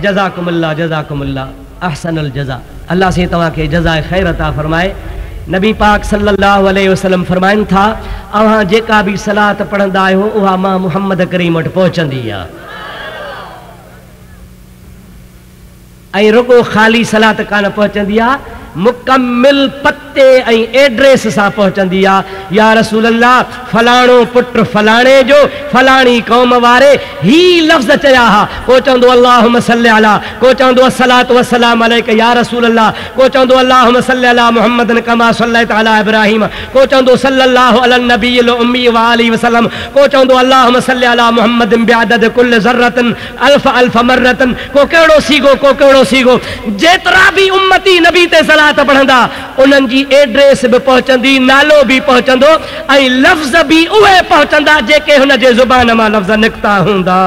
जज़ाकुमुल्लाह जज़ाकुमुल्लाह अहसनुल जज़ा। अल्लाह से तव्हां खे जज़ाए ख़ैर अता फरमाए। नबी पाक सल्लल्लाहु अलैहि वसल्लम फरमाइनि था अव्हां जेका भी सलात पढ़ंदा आहियो उहा मां मुहम्मद करीम वटि पहुचंदी आहे। ऐं रुगो ख़ाली सलात कान पहुचंदी आहे, मुकम्मिल पते ऐं एड्रेस सां पहुचंदी आहे। या रसूल अल्लाह फलाणो पुट फलाणे जो फलाणी क़ौम वारे ही लफ़्ज़ चया हा, को चवंदो अल्लाहुम्म सल्लि अला, को चवंदो अस्सलातु वस्सलाम अलैका या रसूल अल्लाह, को चवंदो अल्लाहुम्म सल्लि अला मुहम्मदन कमा सल्लैता अला इब्राहीम, को चवंदो सल्लल्लाहु अलन नबिय्यिल उम्मी व आलिहि वसल्लम, को चवंदो अल्लाहुम्म सल्लि अला मुहम्मदिन बिअदद कुल्ल ज़र्रतिन अल्फ अल्फ मर्रतिन, को कहिड़ो सीगो को कहिड़ो सीगो। जेतिरा भी उम्मती नबी ते सलात पढ़ंदा उन्हनि जी एड्रेस भी पहुचंदी, नालो भी पहुचंदो ऐं लफ़्ज़ भी उहे पहुचंदा जेके हुन जे ज़ुबान मां लफ़्ज़ निकिता हूंदा।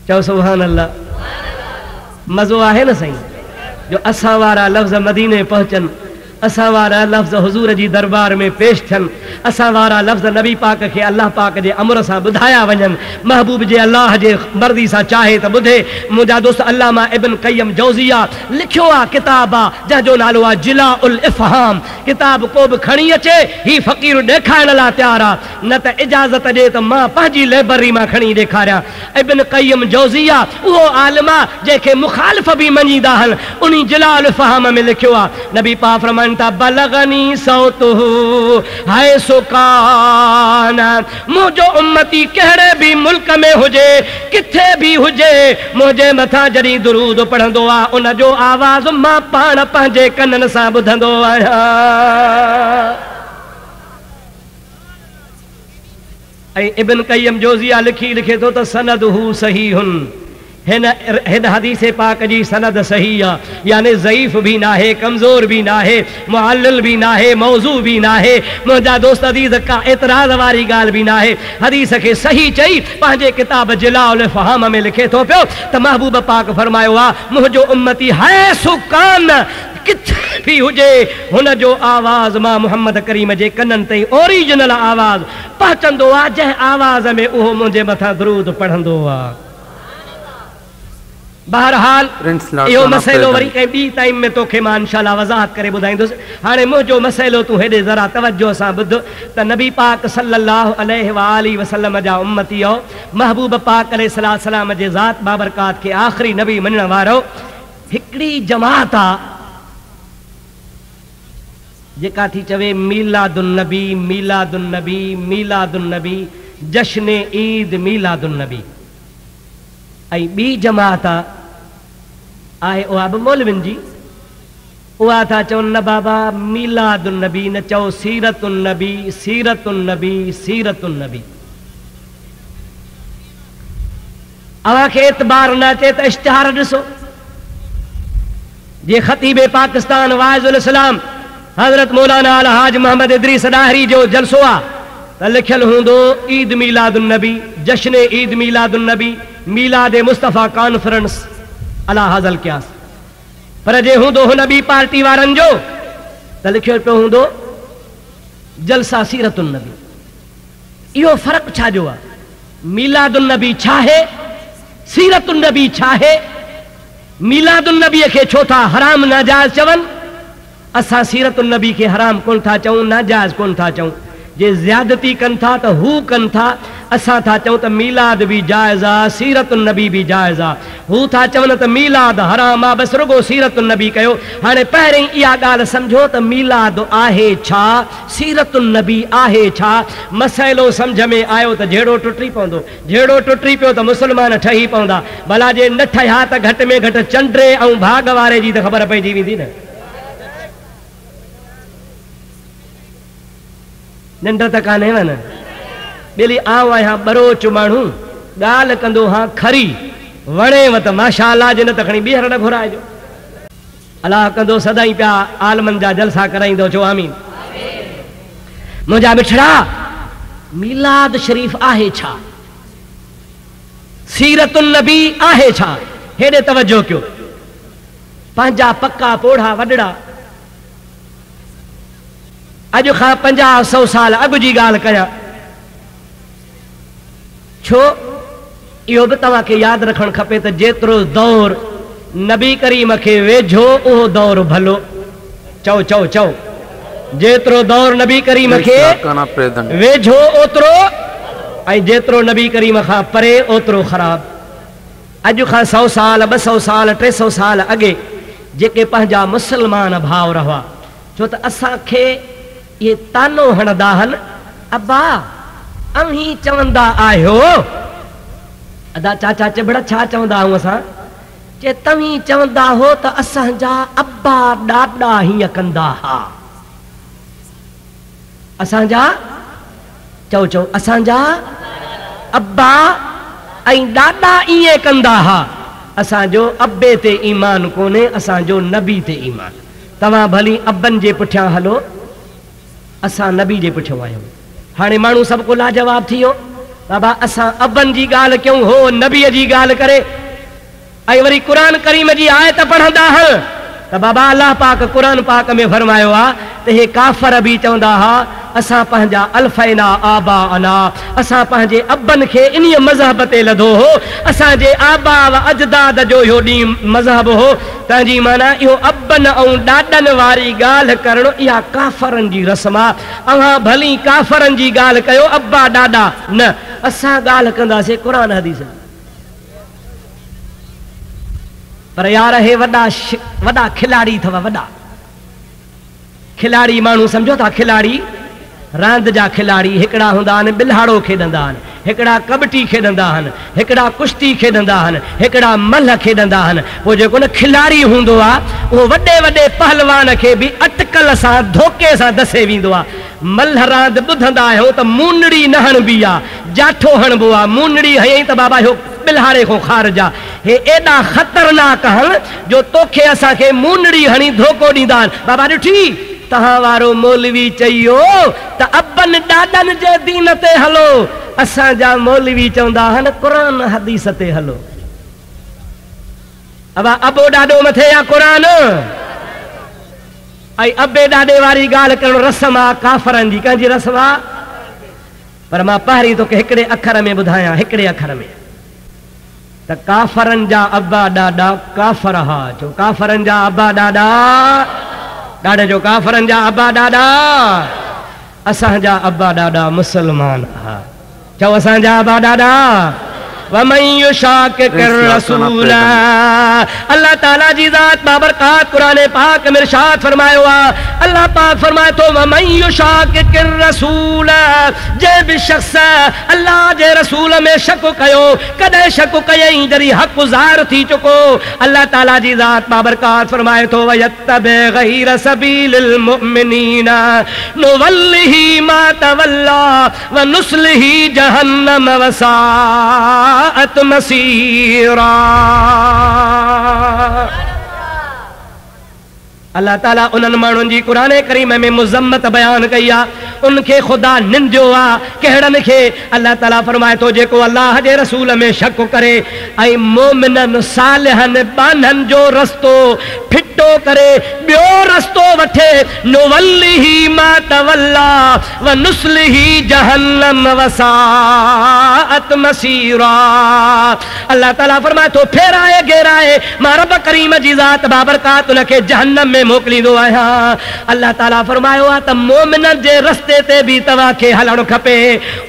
चओ सुभान अल्लाह। मज़ो आहे न साईं जो असां वारा लफ़्ज़ मदीने पहुचनि, असां वारा लफ़्ज़ हुज़ूर जी दरबार में पेश थियनि, असां वारा लफ़्ज़ नबी पाक खे अल्लाह पाक जे अमर सां ॿुधाया वञनि, महबूब जे अल्लाह जे मर्ज़ी सां चाहे त ॿुधे। मुंहिंजा दोस्त अल्लामा इब्न क़य्यम जौज़िया लिखियो आहे, किताब आहे जंहिंजो नालो आहे जिलाउल इफ़हाम। किताब को बि खणी अचे ही फ़क़ीर ॾेखारण लाइ तयारु आहे, न त इजाज़त ॾे त मां पंहिंजी लाइब्रेरी मां खणी ॾेखारियां। इब्न क़य्यम जौज़िया उहो आलिम आहे जंहिंखे मुखालिफ़ बि मञींदा आहिनि, उन जिलाउल इफ़हाम में लिखियो आहे नबी पाक फरमाइनि बलगनी सौतुहु हाय सुकान, मुझो उम्मती कहिड़े भी मुल्क में हुजे किथे भी हुजे मुझे मथा जॾहिं दुरूद पढ़ंदो आहे उन जो आवाज़ मां पाण पंहिंजे कननि सां ॿुधंदो आहियां। ऐं इब्न क़य्यम जौज़िया लिखे थो त सनदहु सहीहुन, हिन हदीस पाक जी सनद सही आहे, यानी ज़ईफ़ भी ना है, कमज़ोर भी ना है, मुअल्लिल भी ना है, मौज़ू भी ना है। मुंहिंजा दोस्त अज़ीज़ का एतराज़ वारी ॻाल्हि भी ना है, हदीस खे सही चई पंहिंजे किताब जिलाउल इफ़हाम में लिखे थो पियो त महबूब पाक फरमायो आहे मुंहिंजो उम्मती है सुकान, किथे भी हुजे हुन जो आवाज़ मां मुहम्मद करीम जे कननि ते ओरिजिनल आवाज़ पहुचंदो आहे, जंहिं आवाज़ में उहो मुंहिंजे मथां दुरूद पढ़ंदो आहे। बहरहाल इहो मसइलो वरी कंहिं ॿी टाइम में तोखे मां इंशाअल्लाह वज़ाहत करे ॿुधाईंदुसि। हाणे मुंहिंजो मसइलो तूं हेॾे ज़रा तवज्जो सां ॿुध त नबी पाक सल्लल्लाहु अलैहि व आलिहि वसल्लम जा उम्मती हो, महबूब पाक अलैहिस्सलातु वस्सलाम जे ज़ात बाबरकात खे आख़िरी नबी मञण वारो हिकिड़ी जमात आहे जेका थी चवे मीलादुन नबी मीलादुन नबी मीलादुन नबी, जश्न ईद मीलादुन नबी। ऐं ॿी जमात आहे उहा बि मौलविन जी, उहा था चवनि न बाबा मीलादुन नबी न चओ सीरतुन नबी सीरतुन नबी सीरतुन नबी। अव्हां खे एतबार न अचे त इश्तिहार ॾिसो, जे ख़तीब पाकिस्तान वाइज़ुल इस्लाम हज़रत मौलाना अल हाज मोहम्मद इदरीस डाहरी जो जलसो आहे त लिखियल हूंदो ईद मीलादुन नबी, जश्न ईद मीलादुन नबी, मीलाद मुस्तफ़ा कॉन्फ्रेंस अला हाज़ल क़यास। पर जे हूंदो हुन ॿी पार्टी वारनि जो त लिखियो पियो हूंदो जलसा सीरतुन नबी। इहो फ़र्क़ु छा जो आहे? मीलादुन नबी छा आहे, सीरतुन नबी छा आहे? मीलादुन नबीअ खे छो था हराम नाजायज़ चवनि, असां सीरतुन नबी खे हराम कोन था चऊं, नाजायज़ कोन था चऊं। जे ज़्यादती कनि था त हू कनि था, असां था चऊं त मीलाद भी जाइज़ आहे, सीरतुन नबी भी जाइज़ आहे। हू था चवनि त मीलाद हराम आहे, बसि रुगो सीरतुन नबी कयो। हाणे पहिरीं इहा ॻाल्हि सम्झो त मीलाद आहे छा, सीरतुन नबी आहे छा। मसइलो सम्झ में आयो त जहिड़ो टुटी पवंदो, जहिड़ो टुटी पियो त मुस्लमान ठही पवंदा। भला जे न ठहिया त घटि में घटि चंडे ऐं भाग वारे जी त ख़बर पइजी वेंदी न। निंड त कान्हेव न, ॿिली आऊं आहियां बरोच माण्हू ॻाल्हि कंदो हा खरी वणेव त माशा अल्लाह जे न त खणी ॿीहर न घुराइजो। अलाह कंदो सदाईं पिया आलमनि जा जलसा कराईंदो, चओ आमीन। मुंहिंजा मिठड़ा मीलाद शरीफ़ आहे छा, सीरतुन नबी आहे छा, हेॾे तवजो कयो। पंहिंजा पक्का पोढ़ा वॾड़ा अॼु खां 50-100 साल अॻु जी ॻाल्हि कयां, छो इहो बि तव्हांखे यादि रखणु खपे त जेतिरो दौर नबी करीम खे वेझो उहो दौर भलो। चओ चओ चओ, जेतिरो दौर नबी करीम खे वेझो ओतिरो, ऐं जेतिरो नबी करीम खां परे ओतिरो ख़राब। अॼु खां 100 साल 200 साल 300 साल अॻे जेके पंहिंजा मुस्लमान भाउ रहा, छो त असांखे इहे तानो हणंदा आहिनि, अब्बा अव्हीं चवंदा आहियो। अदा चाचा चिबड़ छा चवंदा आहियूं असां? जे तव्हीं चवंदा हो त असांजा अब्बा ॾाॾा हीअं कंदा हा। असांजा चओ चओ, असांजा अब्बा ऐं ॾाॾा ईअं कंदा हा। असांजो अब्बे ते ईमान कोन्हे, असांजो नबी ते ईमान। तव्हां भली अब्बनि जे पुठियां हलो, असां नबी जे पुठियां आहियूं। हाणे माण्हू सभु को लाजवाब थी वियो, बाबा असां अब्बनि जी ॻाल्हि कयूं, हो नबीअ जी ॻाल्हि करे, ऐं वरी क़ुर करीम जी आयत पढ़ंदा आहिनि त बाबा अलाह पाक क़ुर पाक में फरमायो आहे त हे काफ़र बि चवंदा हा असां पंहिंजा अल्फैना आबा अना, असां पंहिंजे अब्बनि खे इन मज़हब ते लधो हो, असांजे आबा व अजदाद जो इहो ॾींहुं मज़हब हो। तंहिंजी माना इहो अब्बनि ऐं ॾाॾनि वारी ॻाल्हि करणु इहा काफ़रनि जी रस्म आहे। अव्हां भली काफ़रनि जी ॻाल्हि कयो, अब्बा ॾाॾा न, असां ॻाल्हि कंदासीं क़ुर हदीस। पर यार हे वॾा खिलाड़ी अथव, वॾा खिलाड़ी माण्हू सम्झो था, खिलाड़ी रांदि जा खिलाड़ी हिकिड़ा हूंदा आहिनि बिल्हाड़ो खेॾंदा आहिनि, हिकिड़ा कबड्डी खेॾंदा आहिनि, हिकिड़ा कुश्ती खेॾंदा आहिनि, हिकिड़ा मल्ह खेॾंदा आहिनि। पोइ जेको न खिलाड़ी हूंदो आहे उहो वॾे वॾे पहलवान खे बि अटकल सां धोखे सां दसे वेंदो आहे। मल्ह रांदि ॿुधंदा आहियूं त मूनड़ी न हणबी आहे, जाठो हणबो आहे, मूनड़ी हयईं त बाबा इहो बिल्हाड़े खां ख़ारिज आहे। हे एॾा ख़तरनाक आहिनि जो तोखे असांखे मूनड़ी हणी धोखो ॾींदा आहिनि। बाबा ॾिठी तहां वारो मौलवी चयो त अब्बनि ॾाॾनि जे दीन ते हलो, असांजा मौलवी चवंदा आहिनि क़ुर हदीस ते हलो। अब अबो ॾाॾो मथे या क़ुर ऐं अबे ॾाॾे वारी ॻाल्हि करणु रस्म आहे काफ़रनि जी। कंहिंजी रस्म आहे? पर मां पहिरीं तोखे हिकिड़े अखर में ॿुधायां, हिकिड़े अखर में त काफ़रनि जा अब्बा ॾाॾा काफ़र हा। चो काफ़रनि जा अब्बा ॾाॾा, ॾाॾे जो काफ़रनि जा अब्बा ॾाॾा, असांजा अब्बा ॾाॾा मुसलमान हा। चओ असांजा अब्बा ॾाॾा। वमन युशाकिकिर रसूल, अल्लाह ताला जी ज़ात बाबरकात कुरान पाक में इरशाद फरमायो आहे। अल्लाह पाक फरमाए थो वमन युशाकिकिर रसूल, जे बि शख़्स अल्लाह जे रसूल में शक कयो, कॾहिं शक कयईं जॾहिं हक़ ज़ाहिर थी चुको। अल्लाह ताला जी ज़ात बाबरकात फरमाए थो वयत्तबि गैर सबीलिल मुमिनीन नुवल्लिही मा तवल्ला व नुस्लिही जहन्नम वसाअत मसीरा। अल्लाह ताला उन्हनि माण्हुनि जी क़ुरान करीम में मुज़म्मत बयान कई आहे, उनखे ख़ुदा निंदियो आहे। कहिड़नि खे? अल्लाह ताला फरमाए थो जेको अल्लाह जे रसूल में शक करे ऐं मोमिननि सालिहनि बाननि जो रस्तो फिटो करे ॿियो रस्तो वठे, नुवल्लिही मा तवल्ला व नुस्लिही जहन्नम वसाअत मसीरा। अल्लाह ताला फरमाए थो फेराए घेराए मां रब करीम जी ज़ात बाबरकात उनखे जहन्नम में मोकिलींदो आहियां। अल्लाह ताला फरमायो आहे त मोमिननि जे रस्ते ते बि तव्हांखे हलणु खपे।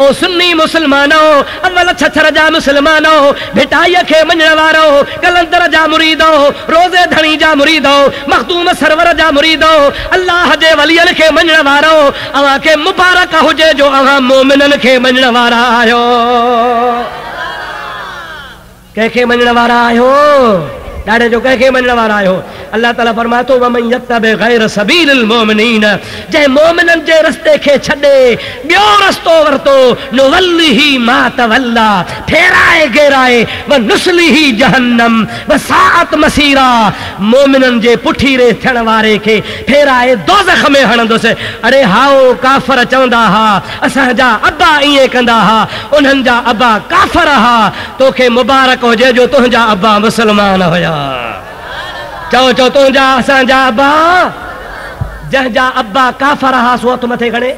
ओ सुन्नी मुस्लमानो, अवल छछर जा मुस्लमानो, भिटाईअ खे मञण वारो, कलंदर जा मुरीदो, रोज़े धणी जा मुरीदो, मखदूम सरवर जा मुरीदो, अल्लाह जे वलियनि खे मञण वारो, अव्हांखे मुबारक हुजे जो अव्हां मोमिननि खे मञण वारा आहियो। कंहिंखे मञण वारा आहियो? ॾाॾे जो कंहिंखे मञण वारा आहियो? अल्लाह ताला फरमाए थो वमन यत्तबि गैर सबीलिल मुमिनीन, जंहिं मोमिननि जे रस्ते खे छॾे ॿियो रस्तो वरितो, नुवल्लिही मा तवल्ला, फेराए घेराए, व नुस्लिही जहन्नम वसाअत मसीरा, मोमिननि जे पुठीरे थियण वारे खे फेराए दोज़ख में हणंदुसि। अरे हाओ काफ़र चवंदा हा असांजा अब्बा ईअं कंदा हा, उन्हनि जा अब्बा काफ़र हा। तोखे मुबारक हुजे जो तुंहिंजा अब्बा मुस्लमान हुया। चओ चओ तुंहिंजा असांजा अब्बा, जंहिंजा अब्बा काफ़र हा सो हथ मथे खणे,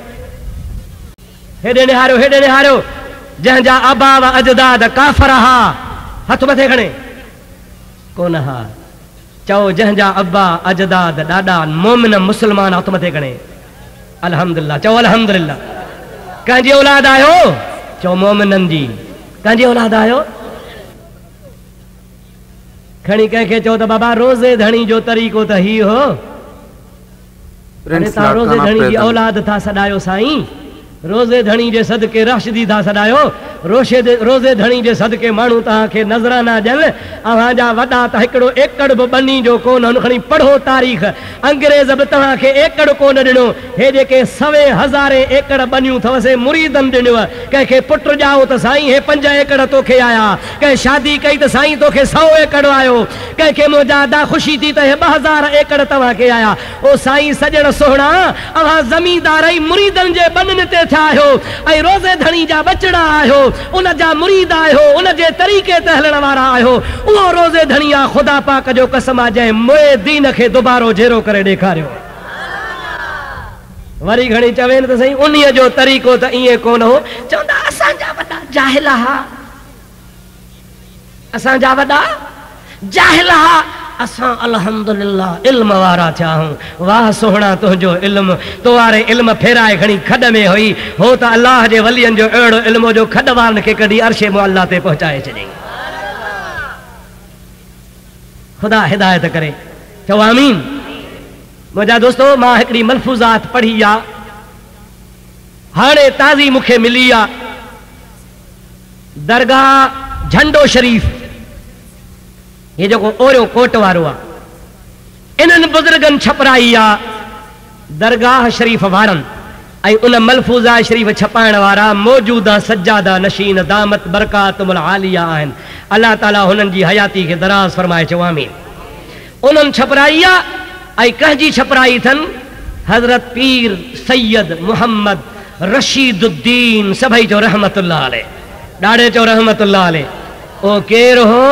हेॾे निहारियो हेॾे निहारियो। जंहिंजा अबा व अजदाद काफ़र हा, हथ मथे खणे कोन हा। चओ जंहिंजा अबा अजदाद ॾाढा मोमिन मुस्लमान, हथ मथे खणे अल्हम्दुलिल्लाह। चओ अल्हम्दुलिल्लाह। कंहिंजी औलाद आहियो? चओ मोमिननि जी। कंहिंजी औलाद आहियो? खणी कंहिंखे चओ त बाबा रोज़े धणी जो तरीक़ो त ही हो, तव्हां रोज़े धणी जी औलाद था सॾायो साईं, रोज़े धणी जे सदके राशिदी था सॾायो, रोज़े धणी जे सदके माण्हू तव्हांखे नज़राना ॾियनि। अव्हांजा वॾा त हिकिड़ो एकड़ बि ॿनी जो कोन, हुन खणी पढ़ो तारीख़। अंग्रेज़ बि तव्हांखे एकड़ कोन ॾिनो, हे जेके 100,000 एकड़ ॿनियूं अथवसे मुरीदनि ॾिनिव। कंहिंखे पुट ॼाओ त साईं हे 5 एकड़ तोखे आया, कंहिं शादी कई त साईं तोखे 100 एकड़ आयो, कंहिंखे मुजादा ख़ुशी थी त हे 2000 एकड़ तव्हांखे आया। ओ साईं सॼण सोहणा, अव्हां ज़मींदार ऐं मुरीदनि जे बननि ते थिया आहियो ऐं रोज़े धणी जा बचड़ा आहियो, उन जा मुरीद आहियो, उन जे तरीक़े ते हलण वारा आहियो। उहो रोज़े धणी आहे, ख़ुदा पाक जो कसम आहे, जंहिं मोए दीन खे दुबारो जेरो करे ॾेखारियो। वरी घणी चवेनि त सही उन्हीअ जो तरीक़ो त ईअं कोन हो। चवंदा असांजा वॾा जाहिल हा, असांजा वॾा जाहिल हा, असां अल्हम्दुलिल्लाह इल्म वारा थिया आहियूं। वाह सोहणा तुंहिंजो इल्म, तो वारे इल्म फेराए खणी खॾ में हुई, हो त अल्लाह जे वलियनि जो अहिड़ो इल्म जो खॾ वारनि खे कढी अर्शे मुअल्ला ते पहुचाए छॾियईं। ख़ुदा हिदायत करे। चओ आमीन। मुंहिंजा दोस्तो, मां हिकिड़ी मलफूज़ात पढ़ी आहे, हाणे ताज़ी मूंखे मिली आहे। दरगाह झंडो शरीफ़, ये जेको ओरियो कोट वारो आहे, इन्हनि बुज़ुर्गनि छपराई आहे दरगाह शरीफ़ वारनि, ऐं उन मलफूज़ा शरीफ़ छपाइण वारा मौजूदा सज्जादा नशीन दामत बरकातुल आलिया आहिनि। अल्लाह ताला हुननि जी हयाती खे दराज़ फरमाए। चओ आमीन। उन्हनि छपराई आहे, ऐं कंहिंजी छपराई अथनि? हज़रत पीर सैयद मोहम्मद रशीदुद्दीन, सभई चओ रहमतुल्लाह अलैह, ॾाढे चओ रहमतुल्लाह अलैह। ओ केरु हो?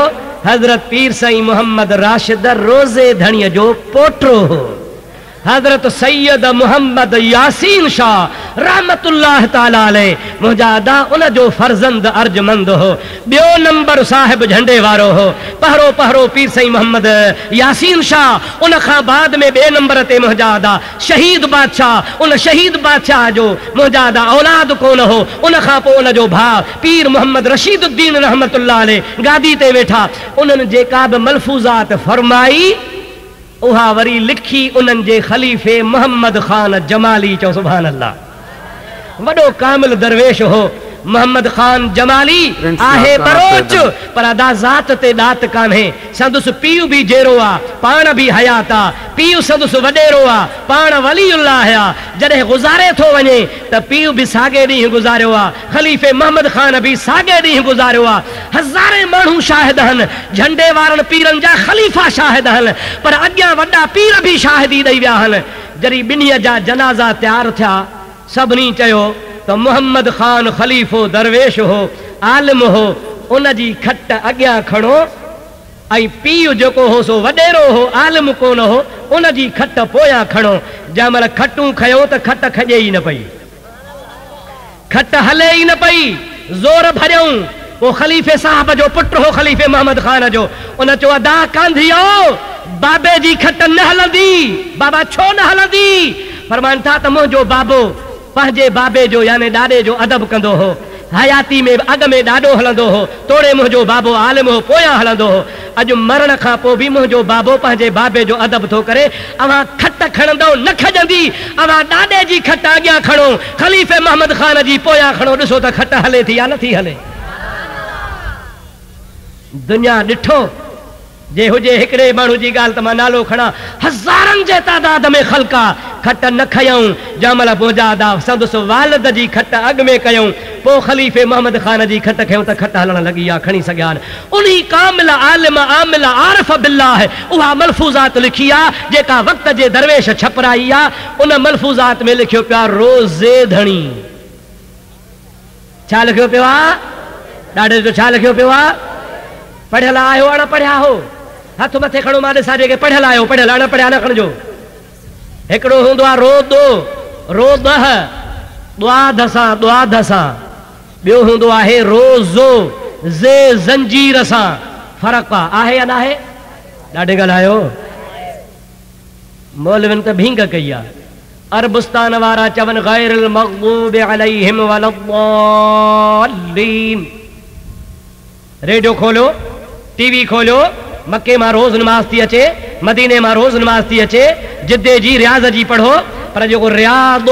हज़रत पीर साईं मोहम्मद राशिद रोज़े धणीअ जो पोटो हो। हज़रत सैयद मोहम्मद यासीन शाह रहमतुल्लाह ताला अलैह मुजादा उन जो फर्जंद अर्जमंद हो। ॿियो नंबर साहिब झंडे वारो हो, पहरो पहरो पीर साईं मोहम्मद यासीन शाह। उन खां बाद में ॿिए नंबर ते मुजादा शहीद बादशाह। उन शहीद बादशाह जो मुजादा औलाद कोन हो। उन खां पोइ उन जो भाउ पीर मोहम्मद रशीदुद्दीन रहमतुल्लाह अलैह गादी ते वेठा। उन्हनि जेका बि मलफूज़ात फरमाई, उहा वरी लिखी उन्हनि जे ख़लीफ़े मोहम्मद ख़ान जमाली। चओ सुभान अल्लाह। वॾो कामिल दरवेश हो मोहम्मद ख़ान जमाली। आहे बरोच, पर अदा ज़ात ते ॾात कान्हे। संदुसि पीउ बि जेरो आहे, पाण बि हयात आहे। पीउ संदुसि वॾेरो आहे, पाण वलीउल्लाह आहे। जॾहिं गुज़ारे थो वञे त पीउ बि साॻे ॾींहुं गुज़ारियो आहे, ख़लीफ़े मोहम्मद ख़ान बि साॻे ॾींहुं गुज़ारियो आहे। हज़ारे माण्हू शाहिद आहिनि, झंडे वारनि पीरनि जा ख़लीफ़ा शाहिद आहिनि, पर अॻियां वॾा पीर बि शाहिदी ॾेई विया आहिनि। जॾहिं ॿिन्हीअ जा जनाज़ा तयारु थिया, सभिनी चयो त मोहम्मद ख़ान ख़लीफ़ो दरवेश हो, आलिम हो, उन जी खट अॻियां खणो, ऐं पीउ जेको हो सो वॾेरो हो, आलिम कोन हो, उन जी खट पोयां खणो। जंहिं महिल खटूं खयो त खट खॼे ई न पई, खट हले ई न पई। ज़ोर भरियऊं। वो ख़लीफ़े साहब जो पुटु हो, ख़लीफ़े मोहम्मद ख़ान जो। उन चयो अदा कांधियो, बाबे जी खट न हलंदी। बाबा छो न हलंदी? फरमाइनि था त मुंहिंजो बाबो पंहिंजे बाबे जो यानी ॾाॾे जो अदब कंदो हो, हयाती में अॻ में ॾाढो हलंदो हो। तोड़े मुंहिंजो बाबो आलिम हो, पोयां हलंदो हो। अॼु मरण खां पोइ बि मुंहिंजो बाबो पंहिंजे बाबे जो अदब थो करे। अवां खट खणंदो न खॼंदी, अवां ॾाॾे जी खट अॻियां खणो, ख़लीफ़े मोहम्मद ख़ान जी पोयां खणो। ॾिसो त खट हले थी या नथी हले। दुनिया ॾिठो जे हुजे हिकिड़े माण्हू जी ॻाल्हि त मां नालो खणा, हज़ारनि जे तादाद में ख़ल्क़ा खट न खयऊं। जमल मुजादा संदुसि वालिद जी खट अॻ में कयूं, पोइ ख़लीफ़े मोहम्मद ख़ान जी खट खयूं त खट हलण लॻी आहे, खणी सघिया आहिनि। उन्ही कामिल आलिम आमिल आरिफ बिल्लाह उहा मलफूज़ात लिखी आहे जेका वक़्त जे दरवेश छपराई आहे। उन मलफूज़ात में लिखियो पियो आहे रोज़े धणी। छा लिखियो पियो आहे? ॾाढे जो छा लिखियो पियो आहे? पढ़ियल आहियो अण पढ़िया हो? हथ मथे खणो, मां ॾिसां जेके पढ़ियल आहियो, पढ़ियल अण पढ़िया न खणिजो। हिकिड़ो हूंदो आहे रो दो, रो दह, द्वाद सां, द्वाद सां, ॿियो हूंदो आहे रोज़ो ज़े ज़ंजीर सां। फ़र्क़ु आहे या न आहे? ॾाढे ॻाल्हायो। मौलविन त भींग कई आहे। अरबुस्तान वारा चवनि गैरिल मग़्दूबि अलैहिम वलद्दालीन। रेडियो खोलियो, टीवी खोलियो, मके मां रोज़ नमाज़ थी अचे, मदीने मां रोज़ नमाज़ थी अचे, जिद्दे जी रियाज़ जी पढ़ो, पर जेको रियाद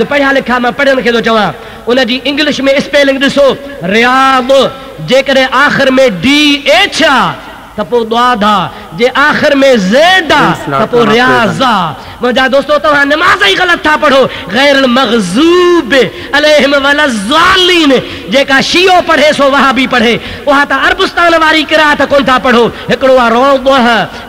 पढ़िया लिखा मां पढ़नि खे थो चवां, उन जी इंग्लिश में स्पेलिंग ॾिसो, रियाद जेकॾहिं आख़िर में DH आहे त पोइ द्वादा, जे आख़िर में ज़ेड आहे त पोइ रियाज़ आहे। मुंहिंजा दोस्तो तव्हां नमाज़ ई ग़लति था पढ़ो। गैरिल मग़ज़ूब अलैहिम वलद्दालीन जेका शियो पढ़े सो वहाबी पढ़े, उहा त अरबुस्तान वारी क़िराअत कोन था पढ़ो। हिकिड़ो आहे रोज़ो,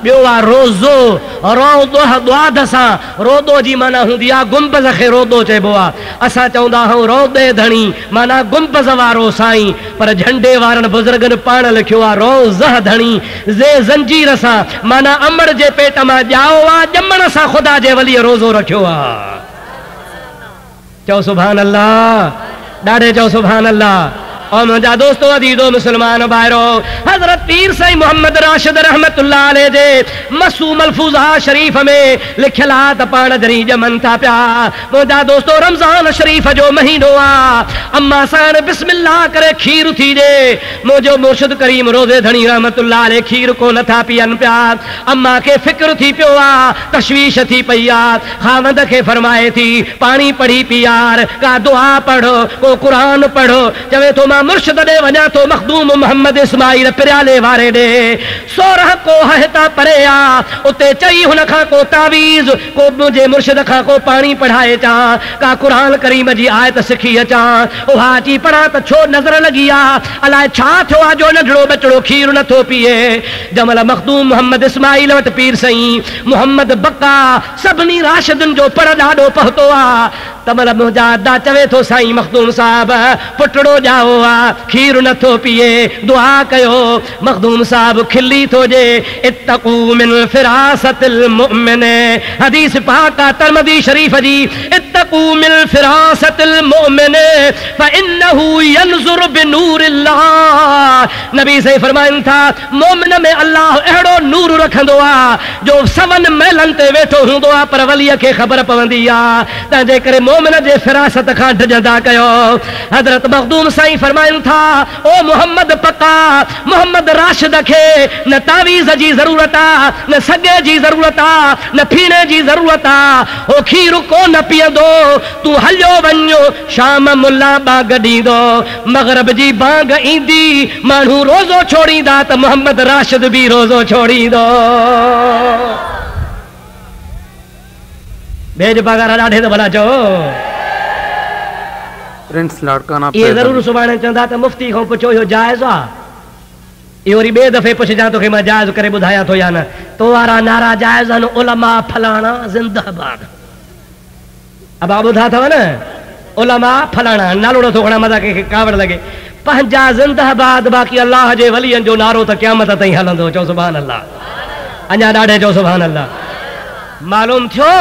ॿियो आहे रोज़ो। रोज़ो द्वाद सां, रोज़ो जी माना हूंदी आहे गुंबज़ खे रोज़ो चइबो आहे। असां चवंदा आहियूं रोज़े धणी माना गुंबज़ वारो साईं, पर झंडे वारनि बुज़ुर्गनि पाण लिखियो आहे रोज़ धणी ज़े ज़ंजीर सां, माना अमड़ जे पेट मां ॼाओ आहे, ॼमण सां ख़ुदा जे वलीअ रोज़ो रखियो आहे। चओ सुभान अल्लाह, ॾाढे चओ सुभान अल्लाह। और मुंहिंजा दोस्तो अदीदो मुस्लमान भाइरो, हज़रत पीर साईं मोहम्मद राशिद रहमतुल्लाह अलैह जे मसू मलफूज़ा शरीफ़ में लिखियल आहे त पाण जरी ॼमनि था पिया। मुंहिंजा दोस्तो रमज़ान शरीफ़ जो महीनो आहे, अम्मा साण बिस्मिल्लाह करे खीर थी ॾे। मुंहिंजो मुर्शिद करीम रोज़े धणी रहमतुल्लाह अलैह खीर को नथा पीअनि पिया। अम्मा खे फ़िक्र थी पियो आहे, तशवीश थी पई आहे। ख़ावंद खे फरमाए थी पाणी पढ़ी पी यार, का दुआ पढ़ो, को क़ुरान पढ़ो। चवे थो मुर्शिद ॾे वञा थो, मखदूम मोहम्मद इस्माइल पिराले वारे ॾे 16 कोह हितां परे आ, उते चई हुन खां को तावीज़, को मुंहिंजे मुर्शिद खां को पाणी पढ़ाए चा, का क़ुरान करीम जी आयत सिखी अचा। उहा अची पढ़ा त छो नज़र लॻी आहे, अलाए छा थियो आहे जो नंढड़ो बचड़ो खीर नथो पीए। जमल मखदूम मोहम्मद इस्माइल वटि पीर साईं मोहम्मद बक्का सभिनी राशिदुनि जो पढ़ ॾाढो पहुतो आहे। तमल मुंहिंजा अदा चवे थो साईं मखदूम साहब पुटड़ो ॼाओ आहे, खीर नथो पीए, दुआ कयो। मखदूम साहब खिली थो जे, इत्तक़ू मिन फिरासतिल मुमिन, हदीस पाक आहे तिरमिज़ी शरीफ जी, इत्तक़ू मिन फिरासतिल मुमिन फइन्नहु यनज़ुर बिनूरिल्लाह। नबी से फरमाइनि था मोमिन में अल्लाह अहिड़ो नूर रखंदो आहे जो सवन महलनि ते वेठो हूंदो आहे, पर वलीअ खे ख़बर पवंदी आहे। तंहिंजे करे मोमिन जे फिरासत खां डिॼंदा कयो। हज़रत मखदूम साईं फरमाइनि था ओ मोहम्मद पक्का, मोहम्मद राशिद खे न तावीज़ जी ज़रूरत आहे, न सॻे जी ज़रूरत आहे, न फीणे जी ज़रूरत आहे। हो खीर को न पीअंदो, तूं हलियो वञो, शाम मुला बाग ॾींदो, मग़रिब जी बाग ईंदी, माण्हू रोज़ो छोड़ींदा त मोहम्मद राशिद बि रोज़ो छोड़ींदो। बेज पगार ॾाढे त भला चओ। प्रिंस लाड़काना ये ज़रूर सुभाणे चवंदा त मुफ्ती खां पुछो इहो जाइज़ आहे। इहो वरी ॿिए दफ़े पुछजां तोखे मां जाइज़ करे ॿुधायां थो या न। तो वारा नारा जाइज़ आहिनि, उलमा फलाणा ज़िंदाबाद। अब ॿुधा अथव न, उलमा फलाणा नालो नथो खणा मज़ा कंहिंखे कावड़ लॻे। पंहिंजा ज़िंदाबाद, बाक़ी अल्लाह जे वलीअनि जो नारो त क़यामत ताईं हलंदो। चओ सुभान अल्लाह, अञा ॾाढे चओ सुभान अल्लाह। मालूम थियो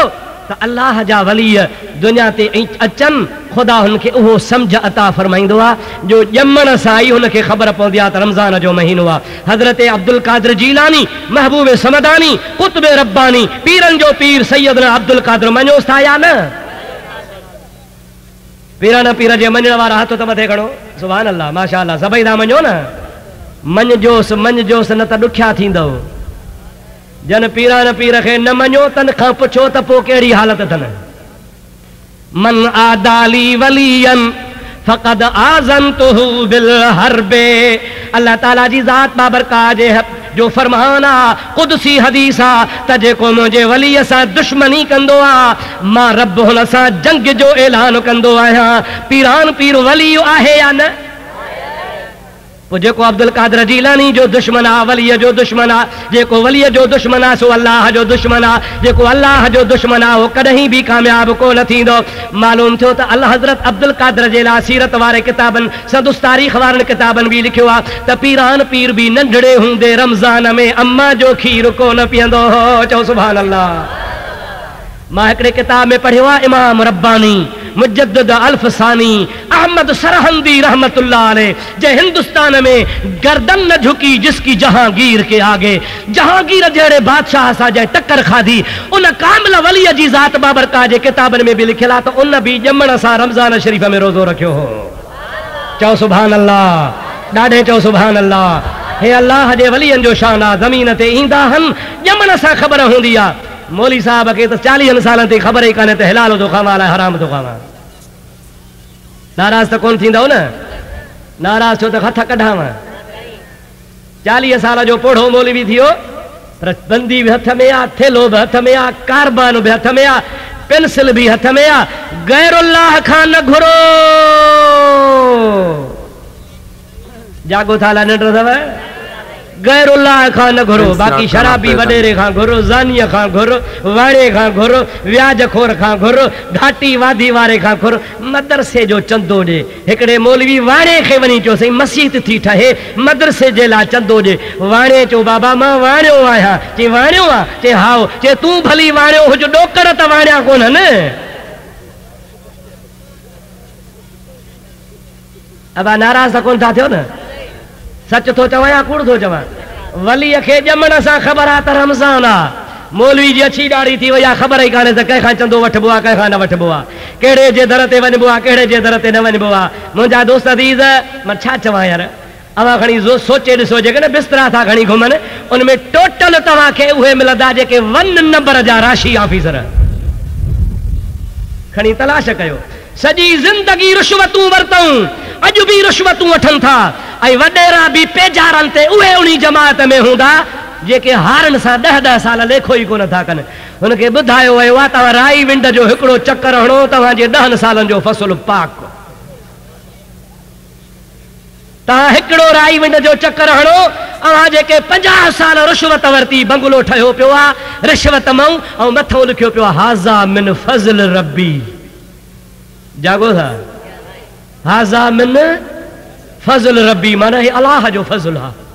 त अल्लाह जा वली दुनिया ते अचनि, ख़ुदा हुनखे उहो सम्झ अता फरमाईंदो आहे जो ॼमण सां ई हुनखे ख़बर पवंदी आहे त रमज़ान जो महीनो आहे। हज़रत अब्दुल कादिर जीलानी, महबूब समदानी, कुतुब रब्बानी, पीरनि जो पीर सैयदना अब्दुल कादिर मञोस था या न? पीराना पीर जे मञण वारा हथ त मथे खणो। सुभान अल्लाह, माशा अल्लाह, सभई था मञो न। मञजोसि न त ॾुखिया थींदव। जन पीरान पीर खे न मञो तन खां पुछो त पोइ कहिड़ी हालत अथनि। मन आदाली वलियन फ़क़द आज़नतुहु बिल हर्बे। अल्लाह ताला जी ज़ात बाबरकात जे जो फरमान आहे, क़ुदसी हदीस आहे त जेको मुंहिंजे वलीअ सां दुश्मनी कंदो आहे, मां रब हुन सां जंग जो ऐलान कंदो आहियां। पीरान पीर वली आहे या न? पोइ जेको अब्दुल कादिर जीलानी जो दुश्मन आहे, वलीअ जो दुश्मन आहे, जेको वलीअ जो दुश्मन आहे सो अल्लाह जो दुश्मन आहे। जेको अल्लाह जो दुश्मन आहे उहो कॾहिं बि कामयाब कोन थींदो। मालूम थियो त अल्लाह हज़रत अब्दुल कादिर जे लाइ सीरत वारे किताबनि, संदुस तारीख़ वारनि किताबनि बि लिखियो आहे त पीरान पीर बि नंढड़े हूंदे रमज़ान में अम्मा जो खीर कोन पीअंदो हो। चओ सुभान अल्लाह। मां हिकिड़े किताब में पढ़ियो आहे, इमाम रब्बानी मुजद्दिद अल्फसानी अहमद सरहंदी रहमतुल्लाह अलैह, जे हिंदुस्तान में गर्दन न झुकी जिसकी जहांगीर के आगे, जहांगीर जहिड़े बादशाह सां जंहिं टक्कर खाधी, उन कामिल वलीअ जी ज़ात बाबरकाह जे किताबनि में बि लिखियल आहे त उन बि ॼमण सां रमज़ान शरीफ़ में रोज़ो रखियो हो। चओ सुभान अल्लाह, ॾाढे चओ सुभान अल्लाह। हे अल्लाह जे वलीअनि जो शान आहे, ज़मीन ते ईंदा आहिनि ॼमण सां ख़बर हूंदी आहे। मौली साहब खे त 40 सालनि ते ख़बर ई कान्हे त हिलाल थो खावां अलाए हराम थो खावां। नाराज़ त कोन थींदव न? नाराज़ छो त हथ कढांव। 40 साल जो पोढ़ो मौलवी थियो, पर बंदी बि हथ में आहे, थेलो बि हथ में आहे, कारबान बि हथ में आहे, पेंसिल बि हथ में आहे। गैरुल्लाह खां न घुरो। जागो था निंड अथव? गैरुल्लाह खां न घुरो। बाक़ी शराबी वडेरे खां घुरो, ज़ानीअ खां घुरो, वाणे खां घुरो, व्याज खोर खां घुरो, घाटी वादी वारे खां घुरो, मदरसे जो चंदो ॾे। हिकिड़े मौलवी वाणे खे वञी चयो साईं मस्जिद थी ठहे, मदरसे जे लाइ चंदो ॾे। वाणे चयो बाबा मां वाणियो आहियां। चई वाणियो आहे? चई हाओ। चई तूं भली वाणियो हुज, ॾोकर त वाणिया कोन्हनि। अब नाराज़ त कोन था थियो न? सच थो चवां या कूड़ थो चवां? वलीअ खे ॼमण सां ख़बर आहे त रमज़ान आहे। मौलवी जी अछी ॾाढ़ी थी वई आहे, ख़बर ई कान्हे त कंहिंखां चंदो वठिबो आहे, कंहिंखां न वठिबो आहे, कहिड़े जे दर ते वञिबो आहे, कहिड़े जे दर ते न वञिबो आहे। मुंहिंजा दोस्त अज़ीज़, मां छा चवां यार, अवां खणी सोचे ॾिसो, जेकॾहिं बिस्तरा था खणी घुमनि, उनमें टोटल तव्हांखे उहे मिलंदा जेके 1 नंबर जा राशि ऑफिसर। खणी तलाश कयो। सॼी ज़िंदगी रिश्वतूं वरितऊं, अॼु बि रिश्वतूं वठनि था, ऐं वॾेरा बि पेजारनि ते उहे उन जमात में हूंदा जेके हारनि सां 10-10 साल लेखो ई कोन था कनि। हुनखे ॿुधायो वियो आहे तव्हां राई विंड जो हिकिड़ो चकर हणो, तव्हांजे 10 सालनि जो फ़सुलु पाक। तव्हां हिकिड़ो राई विंड जो चकर हणो, अव्हां जेके 50 साल रिश्वत वरिती, बंगलो ठहियो पियो आहे रिश्वत मां, ऐं मथां लिखियो पियो आहे हाज़ा मिन फज़ल रब्बी। जागो था? हाज़ा मिन फज़ल रब्बी, माना हे अलाह जो फज़ल आहे।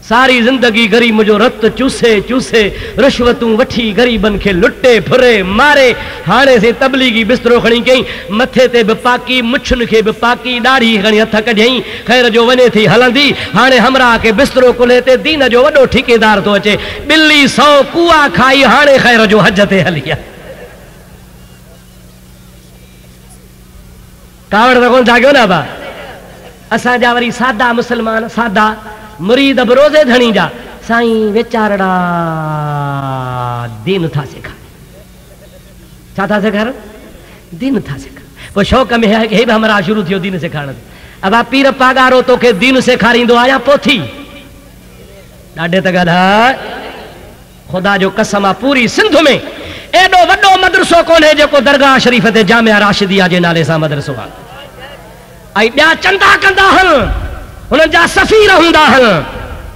सारी ज़िंदगी ग़रीब जो रत चूसे चूसे रिश्वतूं वठी ग़रीबनि खे लुटे फुरे मारे, हाणे से तबलीगी बिस्तरो खणी कई, मथे ते बि पाकी, मुछुनि खे बि पाकी, ॾाढ़ी खणी हथ कढियईं, ख़ैर जो वञे थी हलंदी। हाणे हमरा खे बिस्तरो कुल्हे ते दीन जो वॾो ठेकेदार थो अचे। ॿिली 100 कुआ खाई, हाणे ख़ैर जो हज ते हली आहे। कावड़ त कोन जाॻियो न बा? असांजा वरी सादा मुस्लमान, सादा मुरीद बि रोज़े धणी जा, साईं वीचारड़ा दीन था सेखारनि। छा था सेखारनि? दीन था सेखारनि। पोइ शौक़ में है कि हे बि हमरा शुरू थियो दीन सेखारण। अब पीर पागारो तोखे दीन सेखारींदो आया पोथी? ॾाढे त ॻाल्हि। ख़ुदा जो कसम आहे, पूरी सिंध में एॾो वॾो मदरसो कोन्हे जेको दरगाह शरीफ़ ते जामिया राशिदिया जे नाले सां मदरसो आहे। ऐं ॿिया चंदा कंदा आहिनि, हुननि जा सफ़ीर हूंदा आहिनि।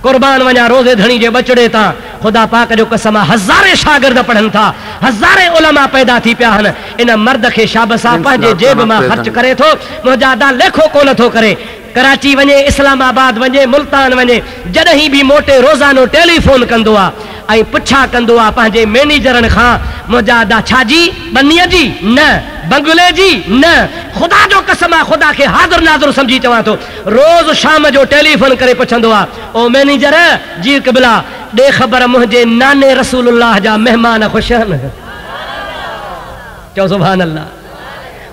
कुर्बान वञा रोज़े धणी जे बचड़े तां, ख़ुदा पाक जो कसम आहे हज़ारे शागिर्द पढ़नि था, हज़ारे उलमा पैदा थी पिया आहिनि। इन मर्द खे शाबसा पंहिंजे जेब मां ख़र्च करे थो, मुंहिंजा दा लेखो कोन थो करे। कराची वञे, इस्लामाबाद वञे, मुल्तान वञे, जॾहिं बि मोटे रोज़ानो टेलीफोन कंदो आहे ऐं पुछा कंदो आहे पंहिंजे मैनेजरनि खां, मुंहिंजा दा छाजी? बनीअ जी न, बंगले जी न। ख़ुदा जो कसम आहे, ख़ुदा खे हाज़िर नाज़िर सम्झी चवां थो, रोज़ शाम जो टेलीफोन करे पुछंदो आहे, ओ मैनेजर जी क़िबला ॾे ख़बर मुंहिंजे नाने रसूलुल्लाह जा महिमान ख़ुशि आहिनि? चओ सुभान अल्लाह।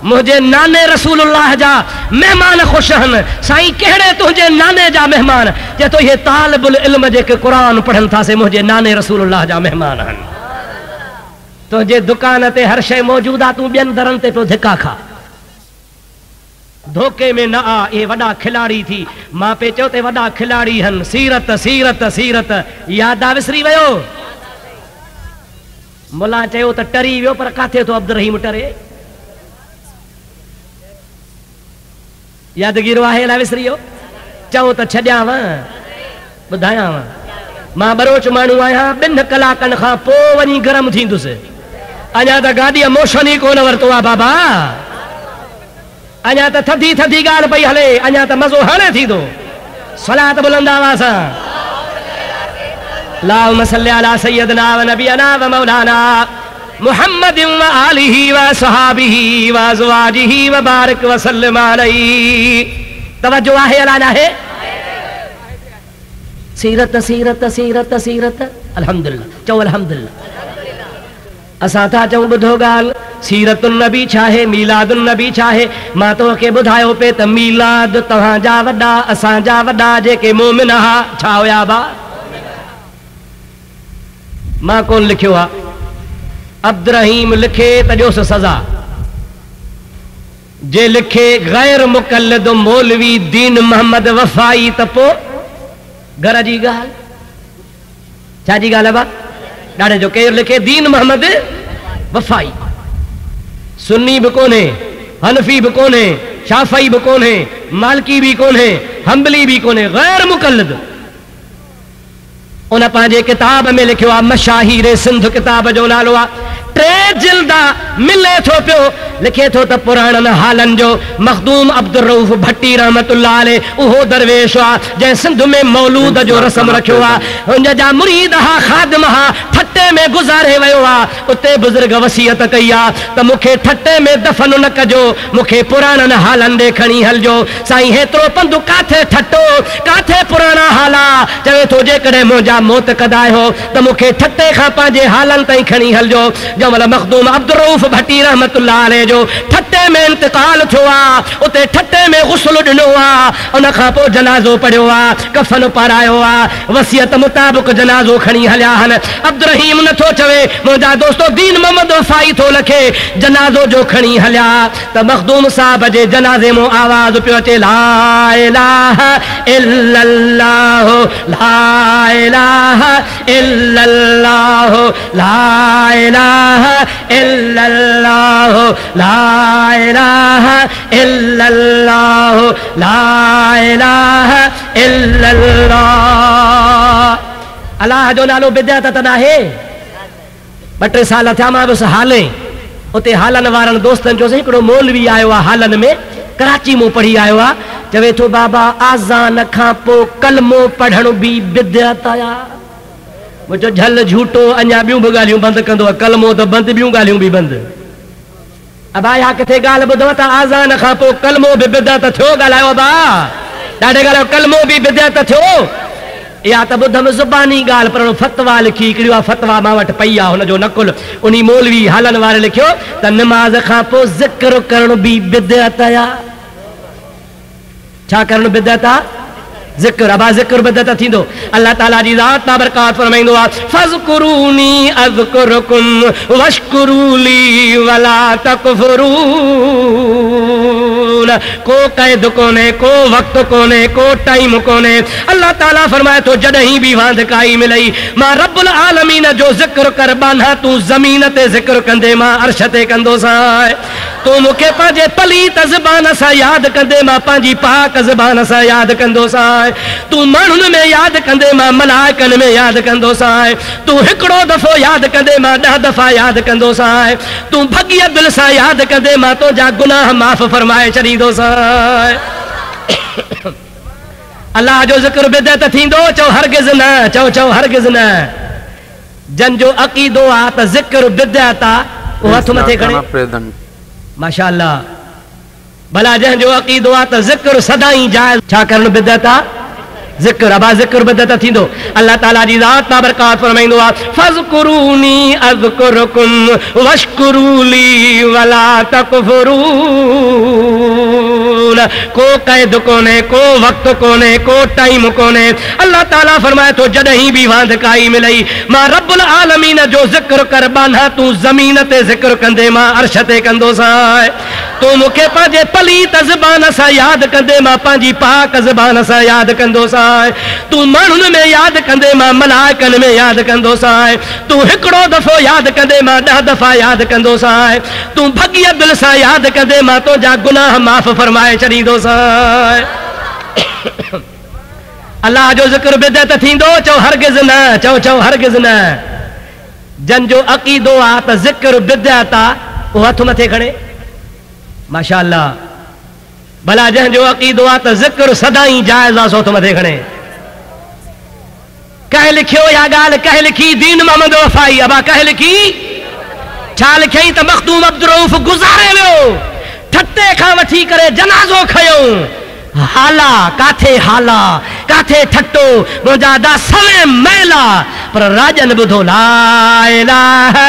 मुझे नाने रसूलुल्लाह जा मेहमान खुश हन। साईं कहिड़े तुंहिंजे नाने जा मेहमान? जे तो ये तालिबुल इल्म जेके कुरान पढ़नि था से मुझे नाने रसूलुल्लाह जा मेहमान हन। तुंहिंजे दुकान ते हर शइ मौजूद आहे, तूं ॿियनि दरनि ते पियो धिका खा। धोखे में न आ, ये वॾा खिलाड़ी थी। मां पे चयो ते वॾा खिलाड़ी हन। सीरत सीरत सीरत याद आ विसरी वियो? मुला चयो त टरी वियो, पर काथे तो अब्दुल रहीम टरे? यादगिरो आहे ला विसरी वियो? चओ त छॾियांव, ॿुधायांव, मां बरोच माण्हू आहियां, 2 कलाकनि खां पोइ वञी गरम थींदुसि। अञा त गाॾीअ मोशन ई कोन वरितो आहे बाबा, अञा त थधी थधी ॻाल्हि पई हले, अञा त मज़ो हाणे थींदो। सलात बुलंद आवाज़ सां अल्लाहुम्मा सल्ली अला सय्यदना व नबियना व मौलाना मुहम्मद व आलिही व सहाबिही व अज़वाजिही व बारिक व सल्लम अलैहि। तवज्जो आहे अला नाहे? सीरत सीरत सीरत सीरत अल्हम्दुलिल्लाह चओ अल्हम्दुलिल्लाह। असां था चऊं ॿुधो ॻाल्हि सीरतुन नबी छा आहे मीलादुन नबी छा आहे। मां तोखे ॿुधायो पे त मीलाद तव्हांजा वॾा असांजा वॾा जेके मोमिन हा छा हुया बा। मां कोन लिखियो आहे अब्दुर्रहीम लिखे त ॾियोसि सज़ा। जे लिखे गैर मुक़ल्लिद मौलवी दीन मोहम्मद वफ़ाई त पोइ घर जी ॻाल्हि छा जी ॻाल्हि आहे बा। ॾाढे जो केरु लिखे दीन मोहम्मद वफ़ाई सुन्नी भी कोने हनफी भी कोने शाफ़ई भी कोने मालिकी भी कोने हम्बली भी कोने गैर मुक़ल्लिद। उन पंहिंजे किताब में लिखियो आहे मशाहिर सिंध किताब जो नालो आहे। 3 जिल्द मिले थो पियो लिखे थो त पुराणनि हालनि जो मखदूम अब्दुल रऊफ़ भट्टी रहमतुल्लाह अलैह उहो दरवेश आहे जंहिं सिंध में मौलूद जो रस्म रखियो आहे। हुन जा मुरीद हा ख़ादिम हा ठटे में गुज़ारे वियो आहे। उते बुज़ुर्ग वसियत कई आहे त मूंखे ठटे में दफ़न न कजो मूंखे पुराणनि हालनि ॾे खणी हलिजो। साईं हेतिरो पंधु काथे ठटो काथे पुराणा हाला चवे थो जेकॾहिं मुंहिंजा मौत कदाए हो त मूंखे ठटे खां पंहिंजे हालनि ताईं खणी हलिजो। जंहिं मखदूम अब्दुल रऊफ़ भट्टी रहमतुल्लाह अलैह जो ठटे में इंतकाल थियो आहे उते ठटे में गुस्ल ॾिनो आहे। उन खां पोइ जनाज़ो पढ़ियो आहे कफ़न पारायो आहे वसियत मुताबिक़ जनाज़ो खणी हलिया आहिनि। अब्दुर्रहीम नथो चवे मुंहिंजा दोस्तो दीन मोहम्मद वफ़ाई थो लिखे जनाज़ो जो खणी हलिया त मखदूम साहब जे जनाज़े मां आवाज़ पियो अचे ला इलाहा इल्लल्लाह ला इलाहा इल्लल्लाह ला इलाहा इल्लल्लाह ला इलाहा इल्लल्लाह ला इलाहा इल्लल्लाह। अल्लाह जो नालो बिदअत त नाहे। 2-3 साल थिया मां बसि हाले उते हालनि वारनि दोस्तनि चयोसीं हिकिड़ो मौलवी आयो आहे हालनि में कराची मां पढ़ी आयो आहे चवे थो बाबा आज़ान खां पोइ कलमो पढ़ण बि बिदअत आहे। मुंहिंजो झल झूठो अञा ॿियूं बि ॻाल्हियूं बंदि कंदो आहे कलमो त बंदि ॿियूं ॻाल्हियूं बि बंदि। अब आया किथे ॻाल्हि ॿुधो त आज़ान खां पोइ कलमो बि बिदअत थियो ॻाल्हायो बा ॾाढे ॻाल्हायो कलमो बि बिदअत थियो। या त ॿुधमि ज़ुबानी ॻाल्हि पर फतवा लिखी हिकिड़ी आहे फतवा मां वटि पई आहे हुनजो नकुल उन मौलवी हालनि वारे लिखियो त निमाज़ खां पोइ ज़िक्र करण बि बिदअत आहे। छा करण बिदअत आहे? ज़िक्र अबा ज़िक्र बिदअत थींदो। अल्लाह ताला जी ज़ात बाबरकात फरमाईंदो आहे फ़ज़कुरूनी अज़कुरुकुम वश्कुरूली वला तकफुरून। को क़ैद कोने को वक्त कोने को टाइम कोने। अल्लाह ताला फरमाए तो जॾहिं भी वांद काई मिलई मां रब्बुल आलमीन जो ज़िक्र कर बाना तू ज़मीन ते ज़िक्र कंदे मां अर्श ते कंदो सां। तू मूंखे पंहिंजे पलीत ज़बान सां यादि कंदे मां पंहिंजी पाक ज़बान सां यादि कंदो सां। तू माण्हुनि में यादि कंदे मां मलाइकनि में यादि कंदो सां। तू हिकिड़ो दफ़ो यादि कंदे मां 10 दफ़ा यादि कंदो सां। तू भॻीअ दिलि सां यादि कंदे मां तुंहिंजा गुनाह माफ़ फरमाए छॾींदो सां। अल्लाह जो ज़िक्र बिदअत थींदो चओ हरगिज़ न चओ चओ हरगिज़ न। जंहिंजो अक़ीदो आहे त ज़िक्र बिदअत आहे उहो हथ मथे खणे माशाअल्लाह। भला जंहिंजो अक़ीदो आहे त ज़िक्र सदाईं जाइज़ छा करणु बिदअत आहे ज़िक्र अबा ज़िक्र बिदअत थींदो। अल्लाह ताला जी ज़ात बाबरकात फरमाईंदो आहे फ़ज़कुरूनी अज़कुरुकुम वश्कुरूली वला तकफुरून। को क़ैद कोने को वक्त कोने को टाइम कोने। अल्लाह ताला फरमाए तो जॾहिं भी वांद काई मिलई मां रब्बुल आलमीन जो ज़िक्र कर बाना तू ज़मीन ते ज़िक्र कंदे मां अर्श ते कंदो सां। तू मूंखे पंहिंजे पलीत ज़बान सां यादि कंदे मां पंहिंजी पाक ज़बान सां यादि कंदो सां। तू माण्हुनि में यादि कंदे मां मलाइकनि में यादि कंदो सां। तू हिकिड़ो दफ़ो यादि कंदे मां 10 दफ़ा यादि कंदो सां। तू भॻीअ दिलि सां यादि कंदे मां तुंहिंजा गुनाह माफ़ फरमाए छॾींदो सां। अल्लाह जो ज़िक्र बिदअत थींदो चओ हरगिज़ न चओ चओ हरगिज़ न। जंहिंजो अक़ीदो आहे त ज़िक्र बिदअत आहे उहो हथ मथे खणे माशाअल्लाह। भला जंहिंजो अक़ीदो आहे त ज़िक्र सदाईं जाइज़ आहे सो हथ मथे खणे। कंहिं लिखियो या ॻाल्हि कंहिं लिखी दीन मोहम्मद वफ़ाई अबा कंहिं लिखी छा लिखई त मखदूम अब्दुल रऊफ गुज़ारे वियो ठटे खां वठी करे जनाज़ो खयो हाला काथे ठट्टो मुंहिंजा दा सवे मैला पर राजन ॿुधो ला इलाहा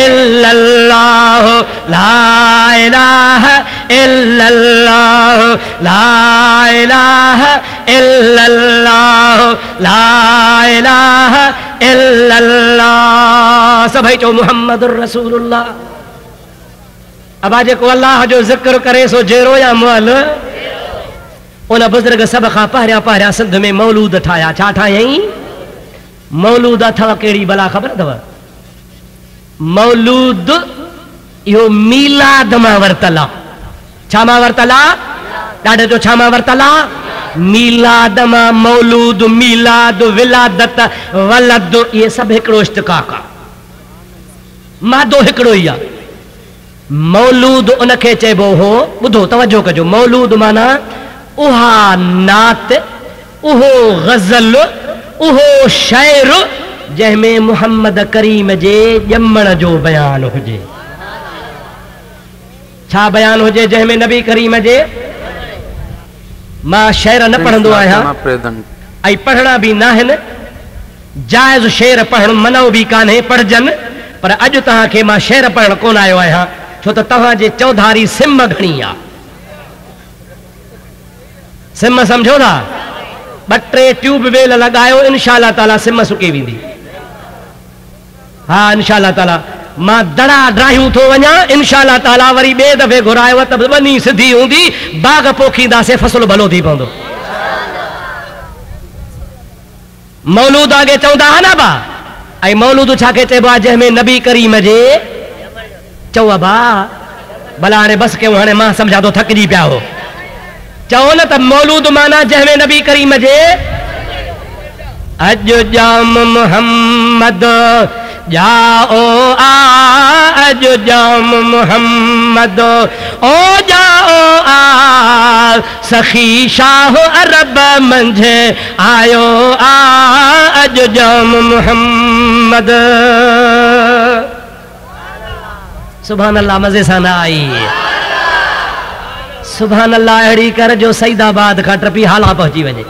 इल्लल्लाह ला इलाहा इल्लल्लाह ला इलाहा इल्लल्लाह ला इलाहा इल्लल्लाह सभई चो मुहम्मदुर रसूलुल्लाह अब जेको अल्लाह जो ज़िक्र करे सो जेरो या मुअल उन बुज़ुर्ग सब खां पहिरियां सिंध में मौलूद ठाया छा ठायई मौलूद अथव कहिड़ी भला ख़बर अथव मौलूद इहो मीलाद मां वरतल आहे छा मां वरतल आहे ॾाढे जो छा मां वरतल आहे मीलाद मां मौलूद मीलाद विलादत वलद इहे सभु हिकिड़ो इश्तिक़ाक़ आहे मादो हिकिड़ो ई आहे मौलूद उनखे चइबो हो ॿुधो तवजो कजो मौलूद माना उहा नात उहो गज़ल उहो शाइर जंहिंमें मुहम्मद करीम जे ॼमण जो बयान हुजे छा बयान हुजे जंहिंमें नबी करीम जे मां शेर न पढ़ंदो आहियां ऐं पढ़णा बि न आहिनि जाइज़ शेर पढ़ण मनो बि कान्हे पढ़जनि पर अॼु तव्हांखे मां शेर पढ़ण कोन आयो आहियां छो त तव्हांजे चौधारी सिम घणी आहे सिम समझो था 2-3 ट्यूब वेल लगायो इंशाअल्लाह ताला सिम सुकी वेंदी हाँ इंशाअल्लाह ताला मां दड़ा ड्राहियूं थो वञा इंशाअल्लाह ताला वरी ॿिए दफ़े घुरायो त वञी सिधी हूंदी बाग पोखींदासीं फसल भलो थी पवंदो मौलूद आगे चवंदा हा न बा ऐं मौलूद छा खे चइबो आहे जंहिंमें नबी करीम जे चओ बा भला हाणे बस कयूं हाणे मां सम्झा थो थकिजी पिया हो चओ न त मौलूद माना जंहिंमें नबी करीम जे अज जाम मुहम्मद जाओ अज जाम मुहम्मद ओ जाओ सखी शाह अरब मंझे आयो अज जाम मुहम्मद सुभान अल्लाह मज़े सां न आई सुभान अल्लाह अड़ी कर जो सईदाबाद का टपी हाला पहुंची वने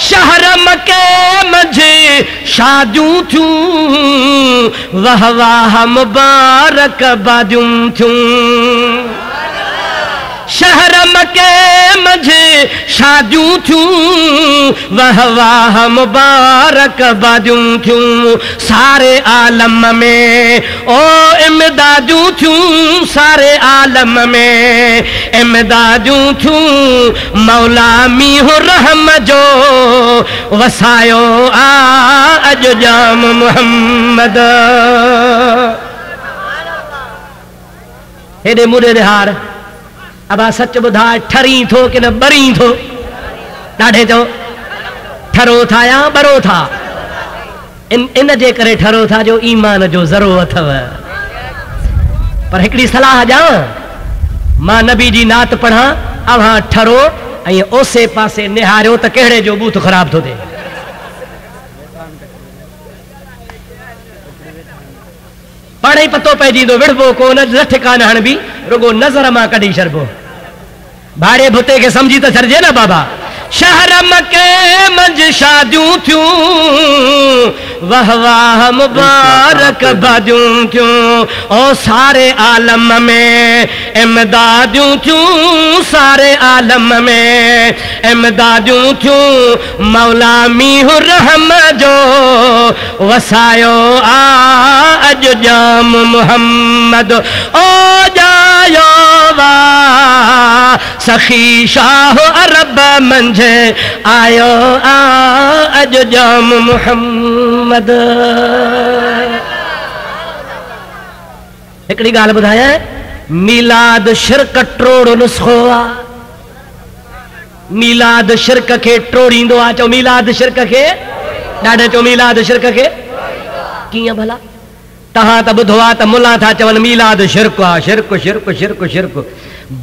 शहर मके मंझे शादियूं थियूं वाह वाह मुबारक बादियूं थियूं शहर मके मंझे शादियूं थियूं वाह वाह मुबारक बादियूं थियूं सारे आलम में ओ इमदादियूं थियूं सारे आलम में इमदादियूं थियूं मौला मीहु रहम जो वसायो अज जाम मुहम्मद हेॾे मुड़े हार अब सच बुधा ठरी थो कि न बरी थो ॾाढे चो ठरो था या बरो था इन जे करे ठरो था जो ईमान जो ज़रो अथव पर हिकिड़ी सलाह ॾियां मां नबी जी नात पढ़ा अव्हां ठरो ऐं ओसे पासे निहारियो त कहिड़े जो बूथ ख़राब थो थिए पाण ई पतो पइजी विड़बो कोन न ठिकाना हणबी रुगो नज़र मां कढी छॾिबो भाड़े भुते के समझी तो छॾिजे न बाबा शहर मके मंझ शादियूं थियूं वाह वाह मुबारक बादियूं थियूं ओ सारे आलम में इमदादियूं थियूं सारे आलम में इमदादियूं थियूं मौला मीहु रहम जो वसायो अज जाम मुहम्मद ओ जायो वा सखी शाह अरब मंझे आयो अज जाम मुहम्मद हिकिड़ी ॻाल्हि ॿुधायां मीलाद शिरक ट्रोड़ नुस्खो आहे मीलाद शिरक खे ट्रोड़ींदो आहे चओ मीलाद शिरक खे ॾाढे चओ मीलाद शिरक खे कीअं भला तहां त ॿुधो आहे त मुला था चवनि मीलाद शिरक आहे शिरक शिरक शिरक शिरक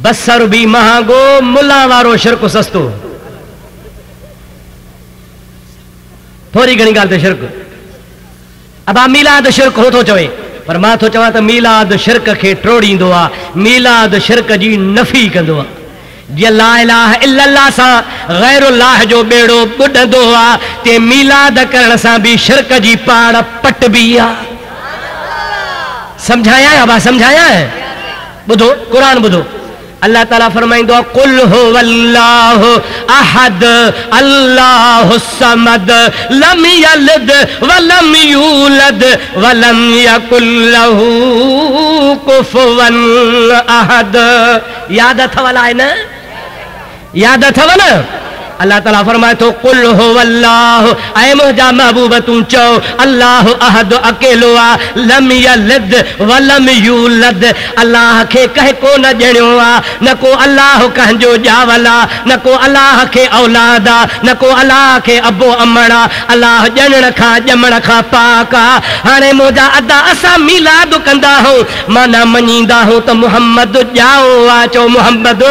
बसर भी महांगो मुला वारो शिरक सस्तो थोड़ी घणी ॻाल्हि ते शिरक अब मीलाद शिरक हो थो चवे पर मां थो चवां त मीलाद शिरक खे टोड़ींदो आहे, मीलाद शिरक जी नफ़ी कंदो आहे। जीअं ला इलाहा इल्लल्लाह सां गैरुल्लाह जो बेड़ो ॿुॾंदो आहे, ते मीलाद करण सां बि शिरक जी पाण पटबी आहे। समझाया या बा समझाया है? ॿुधो क़ुरान ॿुधो, अल्लाह ताला फरमाइंदो आहे कुल हुवल्लाहु अहद अल्लाहु समद लम यलिद वलम यूलद वलम यकुल लहू कुफुवन अहद। याद अथव लाए न? याद अथव न? अल्लाह ताला फरमाए थो कुल हुवल्लाहु, ऐ मुंहिंजा महबूब तूं चओ अल्लाह अहद अकेलो आहे, लम यलिद वलम यूलद, अल्लाह खे कंहिं को न ॼणियो आहे, न को अल्लाह कंहिंजो ॼावल आहे, न को अल्लाह खे औलाद आहे, न को अल्लाह खे अबो अमड़ आहे, अल्लाह ॼणण खां ॼमण खां पाक आहे। हाणे मुंहिंजा अदा असां मीलाद कंदा आहियूं, माना मञींदा आहियूं त मुहम्मद ॼाओ आहे। चओ मुहम्मद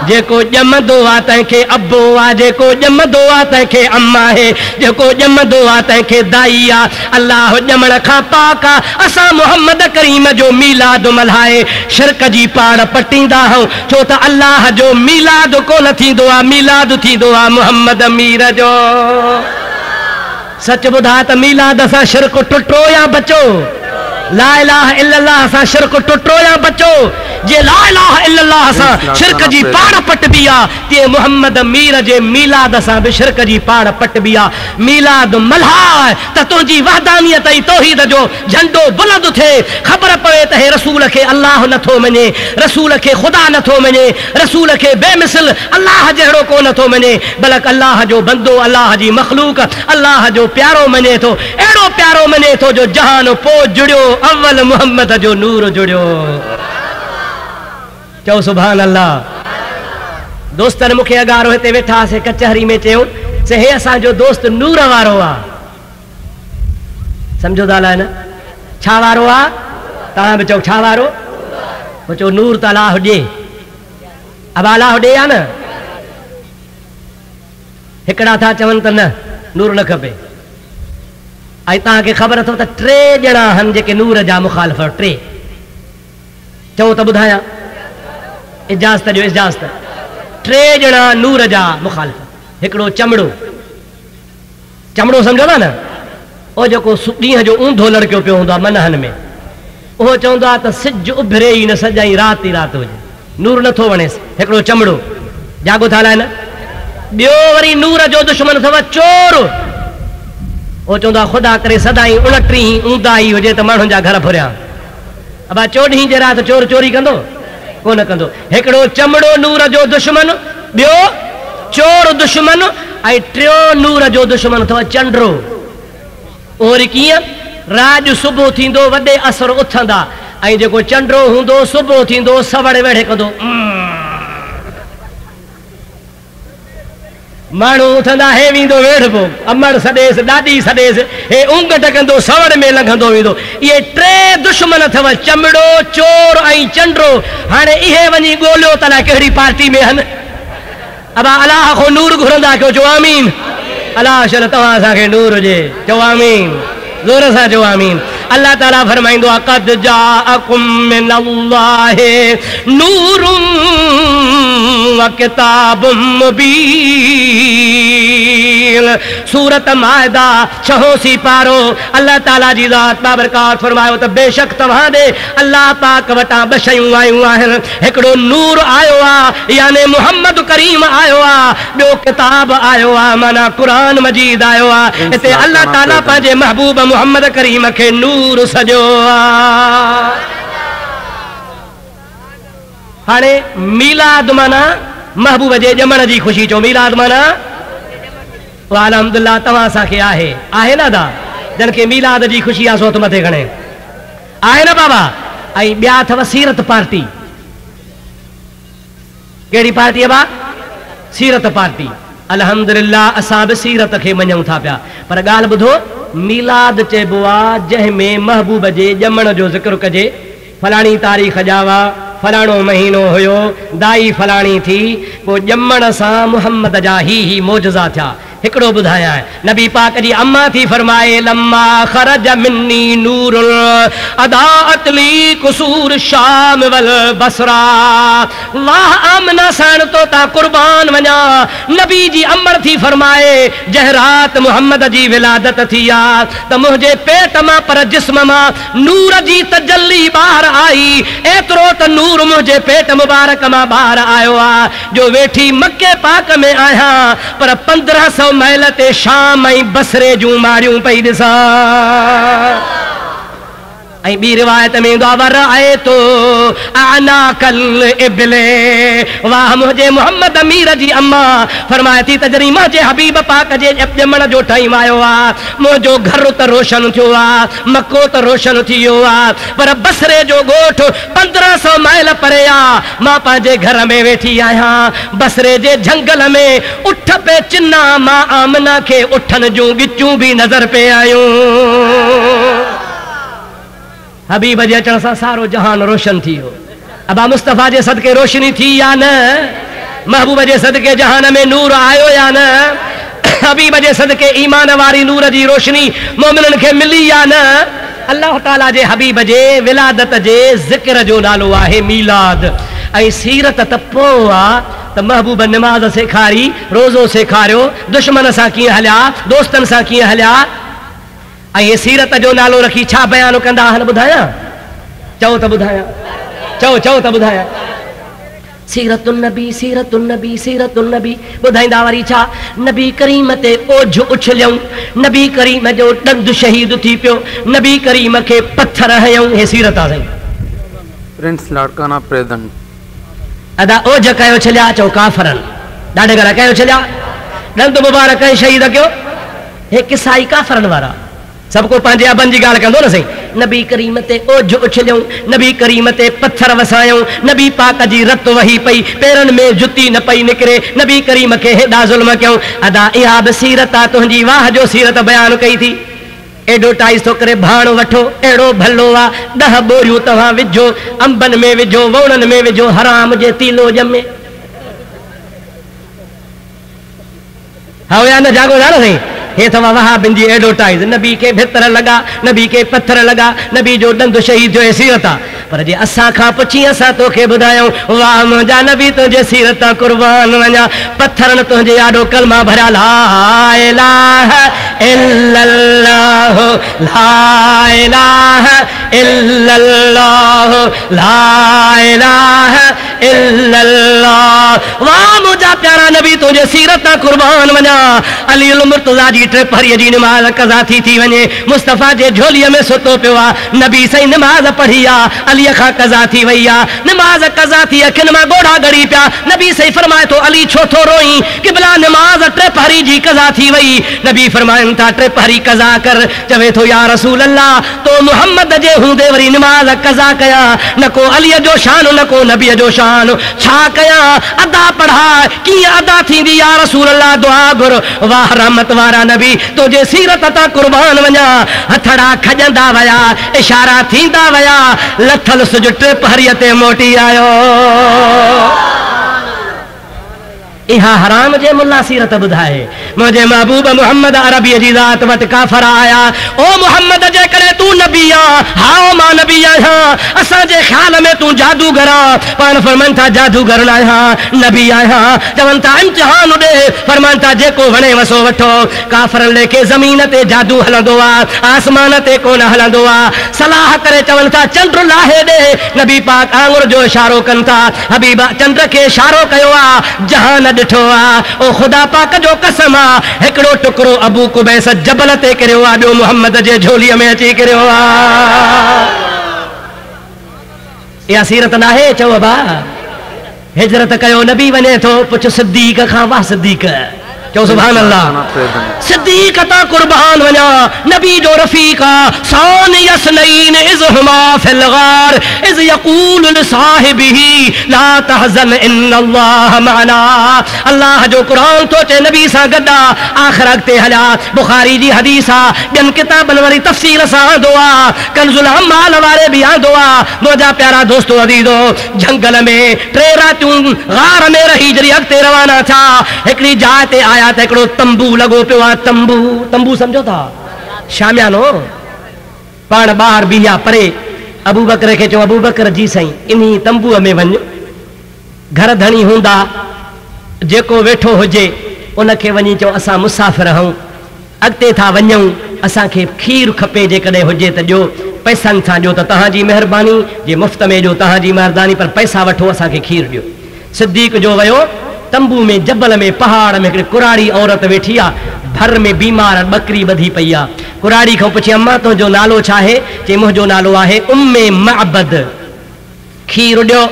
जेको ॼमंदो आहे तंहिंखे अबो आहे, जेको ॼमंदो आहे तंहिंखे अम्मा आहे, जेको ॼमंदो आहे तंहिंखे दाई आहे। अल्लाह ॼमण खां पाक आहे। असां मुहम्मद करीम जो मीलाद मल्हाए शिरक जी पाण पटींदा आहियूं, छो त अल्लाह जो मीलाद कोन थींदो आहे, मीलाद थींदो आहे मुहम्मद मीर जो। सच ॿुधा त मीलाद सां शिरक टुटो या बचो? ला इलाहा इल्लल्लाह सां शिरक टुटो या बचो? जे ला इलाहा इल्लल्लाह सां शिरक जी पाण पटबी आहे, ते मुहम्मद मीर जे मीलाद सां बि शिरक जी पाण पटबी आहे। मीलाद मल्हाए त तुंहिंजी वहदानियत ऐं तौहीद जो झंडो बुलंद थिए, ख़बर पवे त हे रसूल खे अल्लाह नथो मञे, रसूल खे ख़ुदा नथो मञे, रसूल खे बेमिसल अल्लाह जहिड़ो को नथो मञे, बल्कि अल्लाह जो बंदो, अल्लाह जी मखलूक, अल्लाह जो प्यारो मञे थो, अहिड़ो प्यारो मञे थो जो जहान पोइ जुड़ियो, अव्वल मुहम्मद जो नूर जुड़ियो। चओ सुभान अल्लाह। दोस्तनि मूंखे अगारो हिते वेठा हुआसीं कचहरी में, चयूं से हे असांजो दोस्त नूर वारो आहे। सम्झो था अलाए न छा वारो आहे? तव्हां बि चओ छा वारो? पोइ चओ नूर त अलाह ॾे, अब अलाह ॾे आहे न। हिकिड़ा था चवनि त न नूर न खपे, ऐं तव्हांखे ख़बर अथव त टे ॼणा आहिनि जेके नूर जा मुखालिफ़, टे। चओ त ॿुधायां, इजाज़त ॾियो इजाज़त। टे ॼणा नूर जा मुखालिफ़। हिकिड़ो चमड़ो, चमड़ो सम्झो था न, उहो जेको ॾींहं जो ऊंधो लड़कियो पियो हूंदो आहे मनहनि में, उहो चवंदो आहे त सिज उभरे ई न सजाई राति ई राति हुजे, नूर नथो वणेसि। हिकिड़ो चमड़ो, जागो था हलाए न। ॿियो वरी नूर जो दुश्मन अथव चोर, उहो चवंदो आहे ख़ुदा करे सदाई 29 ऊंधा ई हुजे त माण्हुनि जा घर फुरिया। अब 14 जे राति चोर चोरी कंदो कोन कंदो। हिकिड़ो चमड़ो नूर जो दुश्मन, ॿियो चोर दुश्मन, ऐं टियों नूर जो दुश्मन अथव चंड्रो। उहो वरी कीअं? राॼु सुबुह थींदो वॾे असर उथंदा, ऐं जेको चंड्रो हूंदो सुबुह थींदो सवड़ वेड़े कंदो, माण्हू उथंदा हे वेंदो वेड़बो, अमड़ सॾेसि ॾाॾी सॾेसि, हे ऊंघट कंदो सवड़ में लंघंदो वेंदो। इहे टे दुश्मन अथव, चमड़ो, चोर ऐं चंड्रो। हाणे इहे वञी ॻोल्हियो त अलाए कहिड़ी पार्टी में आहिनि। अब अलाह खो नूर घुरंदा कयो, चओ आमीन। अलाह शल तव्हां असांखे नूर हुजे, चओ आमीन, ज़ोर सां चओ आमीन। अल्लाह ताला फरमाइंदो आहे क़द जाअकुम मिनल्लाहि नूरुम व किताबुम मुबीन। सूरत माइदा 6 पारो। अल्लाह ताला जी ज़ात बाबरकात फरमायो त बेशक तव्हां ॾे अल्लाह पाक वटां 2 शयूं आयूं आहिनि। हिकिड़ो नूर आयो आहे, यानी मुहम्मद करीम आयो आहे, ॿियो किताब आयो आहे, माना क़ुरान मजीद आयो आहे। हिते अल्लाह ताला पंहिंजे महबूब मुहम्मद करीम खे नूर सॼो आहे। हाणे मीलाद माना महबूब जे ॼमण जी ख़ुशी। चओ मीलाद माना अल्हम्दुलिल्लाह तव्हां असांखे आहे न दा, जन खे मीलाद जी ख़ुशी आहे सो हथ मथे खणे, आहे न बाबा। ऐं ॿिया अथव सीरत पार्टी। कहिड़ी पार्टी आहे बा? सीरत पार्टी। अल्हम्दुलिल्लाह असां बि सीरत खे मञूं था पिया, पर ॻाल्हि ॿुधो, मीलाद चइबो आहे जंहिंमें महबूब जे ॼमण जो ज़िक्र कजे। फलाणी तारीख़ जावा, फलाणो महीनो हुयो, दाई फलाणी थी, पोइ ॼमण सां मुहम्मद जा ही मौजज़ा थिया। हिकड़ो बुधाया है नबी पाक जी अम्मा थी फरमाए लम्मा खरज मिन्नी नूरुल अदाअत ली कुसूर शाम वल बसरा वाह आमना सन तो ता कुर्बान वना नबी जी अमर थी फरमाए जहरात मोहम्मद जी विलादत थी आ त मुझे पेट मां पर जिस्म मां नूर जी तजल्ली बाहर आई एतरो त नूर मुझे पेट मुबारक मां बाहर आयो आ जो वेठी मक्के पाक में आया पर 1500 मैल ते शाम ऐं बसरे जूं मारियूं पई ॾिसां ऐं ॿी रिवायत में ईंदो आहे वर आहे तो आना कल इबले वाह मुंहिंजे मोहम्मद अमीर जी अम्मा फरमाए थी त जॾहिं मुंहिंजे हबीब पाक जे ॼमण जो टाइम आयो आहे मुंहिंजो घर त रोशन थियो आहे मको त रोशन थी वियो आहे पर बसरे जो ॻोठ 1500 माइल परे आहे मां पंहिंजे घर में वेठी आहियां बसरे जे झंगल में उठ पे चिन्ना मां आमना खे उठनि जूं ॻिचूं बि नज़र पे आयूं हबीब जे अचण सां सारो जहान रोशन थी वियो अबा मुस्तफ़ा जे सदके रोशनी थी या न महबूब जे सदके जहान में नूर आयो या न हबीब जे सदके ईमान वारी नूर जी रोशनी मोमिननि खे मिली या न अल्लाह ताला जे हबीब जे विलादत जे ज़िक्र जो नालो आहे मीलाद ऐं सीरत त पोइ आहे त महबूब निमाज़ सेखारी रोज़ो सेखारियो दुश्मन सां कीअं हलिया दोस्तनि सां कीअं हलिया ऐं सीरत जो नालो रखी छा बयान कंदा आहिनि ॿुधायां चओ त ॿुधायां चओ त ॿुधायां सीरतुन नबी सीरतुन नबी सीरतुन नबी ॿुधाईंदा वरी छा नबी करीम ते ओझ उछलियऊं नबी करीम जो ॾंद शहीद थी पियो नबी करीम खे पत्थर हयऊं हे सीरत आहे प्रिंस लाड़काना प्रेजेंट अदा ओझ कयो छलिया चओ काफ़रन ॾाढे घर कयो छलिया ॾंद मुबारक ऐं शहीद कयो हे किसाई काफ़रन वारा सबको पंहिंजे अबनि जी ॻाल्हि कंदो न सही नबी करीम ते ओझ उछलियऊं नबी करीम ते पत्थर वसायूं नबी पाक जी रत वही पई पेरनि में जुती न पई निकिरे नबी करीम खे हेॾा ज़ुल्म कयूं अदा इहा बि सीरत आहे तुंहिंजी वाह जो सीरत बयानु कई थी एॾो टाइस थो करे भाण वठो अहिड़ो भलो आहे 10 बोरियूं तव्हां विझो अंबनि में विझो वणनि में विझो हराम जे तीलो ॼमे हा या न जागो था न साईं हे थवा वहाबिन जी एडवर्टाइज नबी के भितर लगा नबी के पत्थर लगा नबी जो दंद शहीद जो सीरत पर जे असा खां पुछी असा तोखे बुधायूं वाह मुंहिंजा नबी तुंहिंजे सीरत कुर्बान वञा पत्थरन तुंहिंजे आॾो कलमा भरिया ला इलाहा इल्लल्लाह ला इलाहा इल्लल्लाह ला इलाहा इल्लल्लाह वाह मुंहिंजा प्यारा नबी तुंहिंजे सीरत कुर्बान वञा अली मुर्तज़ा जी ट्रिप हरी जी नमाज कज़ा थी वञे मुस्तफ़ा जे झोलीअ में सुतो पियो आहे नबी सही नमाज पढ़ी आहे अलीअ खां कज़ा थी वई आहे नमाज कज़ा थी अखियुनि मां ॻोढ़ा गड़ी पिया नबी सही फरमाए थो अली छो थो रोई क़िबला नमाज ट्रिप हरी जी कज़ा थी वई नबी फरमाइनि था ट्रिप हरी कज़ा कर चवे थो या रसूल अल्लाह तो मुहम्मद जे हूंदे वरी नमाज कज़ा कया न को अलीअ जो शान न को नबीअ जो शान छा कया अदा पढ़ा कीअं अदा थींदी या रसूल अल्लाह दुआ घुर वाह रहमत वारा नबी तुझे सीरत ता कुर्बान वञा हथड़ा खजंदा वया इशारा थींदा वया लथल सुज ट्रिप हरीअ ते मोटी आयो इहा हराम जे मुल्ला सीरत बुधाए मुझे महबूब मोहम्मद अरबी जी ज़ात वट काफर आया ओ मोहम्मद जे करे तू नबी आ हाओ मां नबी आया असा जे ख्याल में तू जादूगर आ पान फरमान था जादूगर ना आया नबी आया चवन था इम्तिहान दे फरमान था जेको वणे वसो वठो काफर लेके जमीन ते जादू हलंदो आ आसमान ते कोन हलंदो आ सलाह करे चवन था चंद्र लाहे दे नबी पाक आंगुर जो इशारो कन था हबीबा चंद्र के इशारो कयो आ जहान ॾिठो आ ओ खुदा पाक जो कसम आ हिकिड़ो टुकड़ो अबू कुबैस जबल ते किरियो आ ॿियो मुहम्मद जे झोलीअ में अची किरियो आ इहा सीरत नाहे चओ बा हिजरत कयो नबी वञे थो पुछ सिद्दीक़ खां वाह सिद्दीक़ चओ सुभान अल्लाह सिद्दीक़ ता कुर्बान वञा नबी जो रफीका सान यसनईन इज़ हुमा फिल गार इज़ यक़ूल लिसाहिबिही ला तहज़न इन्नल्लाह मअना अल्लाह जो कुरान तो चे नबी सा गदा आखिर अगते हला बुखारी जी हदीस आ जन किताबन वाली तफसीर सा दुआ कंजुल अम्माल वाले भी आ दुआ मोजा प्यारा दोस्तों अजीजो जंगल में 3 रातूं गार में रही जरी अगते रवाना था एकड़ी जाए ते आया आया त हिकिड़ो तंबू लॻो पियो आहे। तंबू सम्झो था, शामियानो। पाण ॿाहिरि बीहा परे अबू बकर खे चयो, अबू बकर जी साईं इन तंबूअ में वञ, घर धणी हूंदा, जेको वेठो हुजे उनखे वञी चओ असां मुसाफ़िर आहियूं, अॻिते था वञूं, असांखे खीर खपे, जेकॾहिं हुजे त ॾियो, पैसनि सां ॾियो त तव्हांजी महिरबानी, जे मुफ़्त में ॾियो तव्हांजी महिरबानी, पर पैसा वठो, असांखे खीर ॾियो। सिद्दीक़ जो वियो, तंबू में जबल में पहाड़ में हिकिड़ी कुराड़ी औरत वेठी आहे, भर में बीमार बकरी ॿधी पई आहे। कुराड़ी खां पुछी, अम्मा तुंहिंजो नालो छा आहे? चई मुंहिंजो नालो आहे उम्मे मअबद। खीर ॾियो,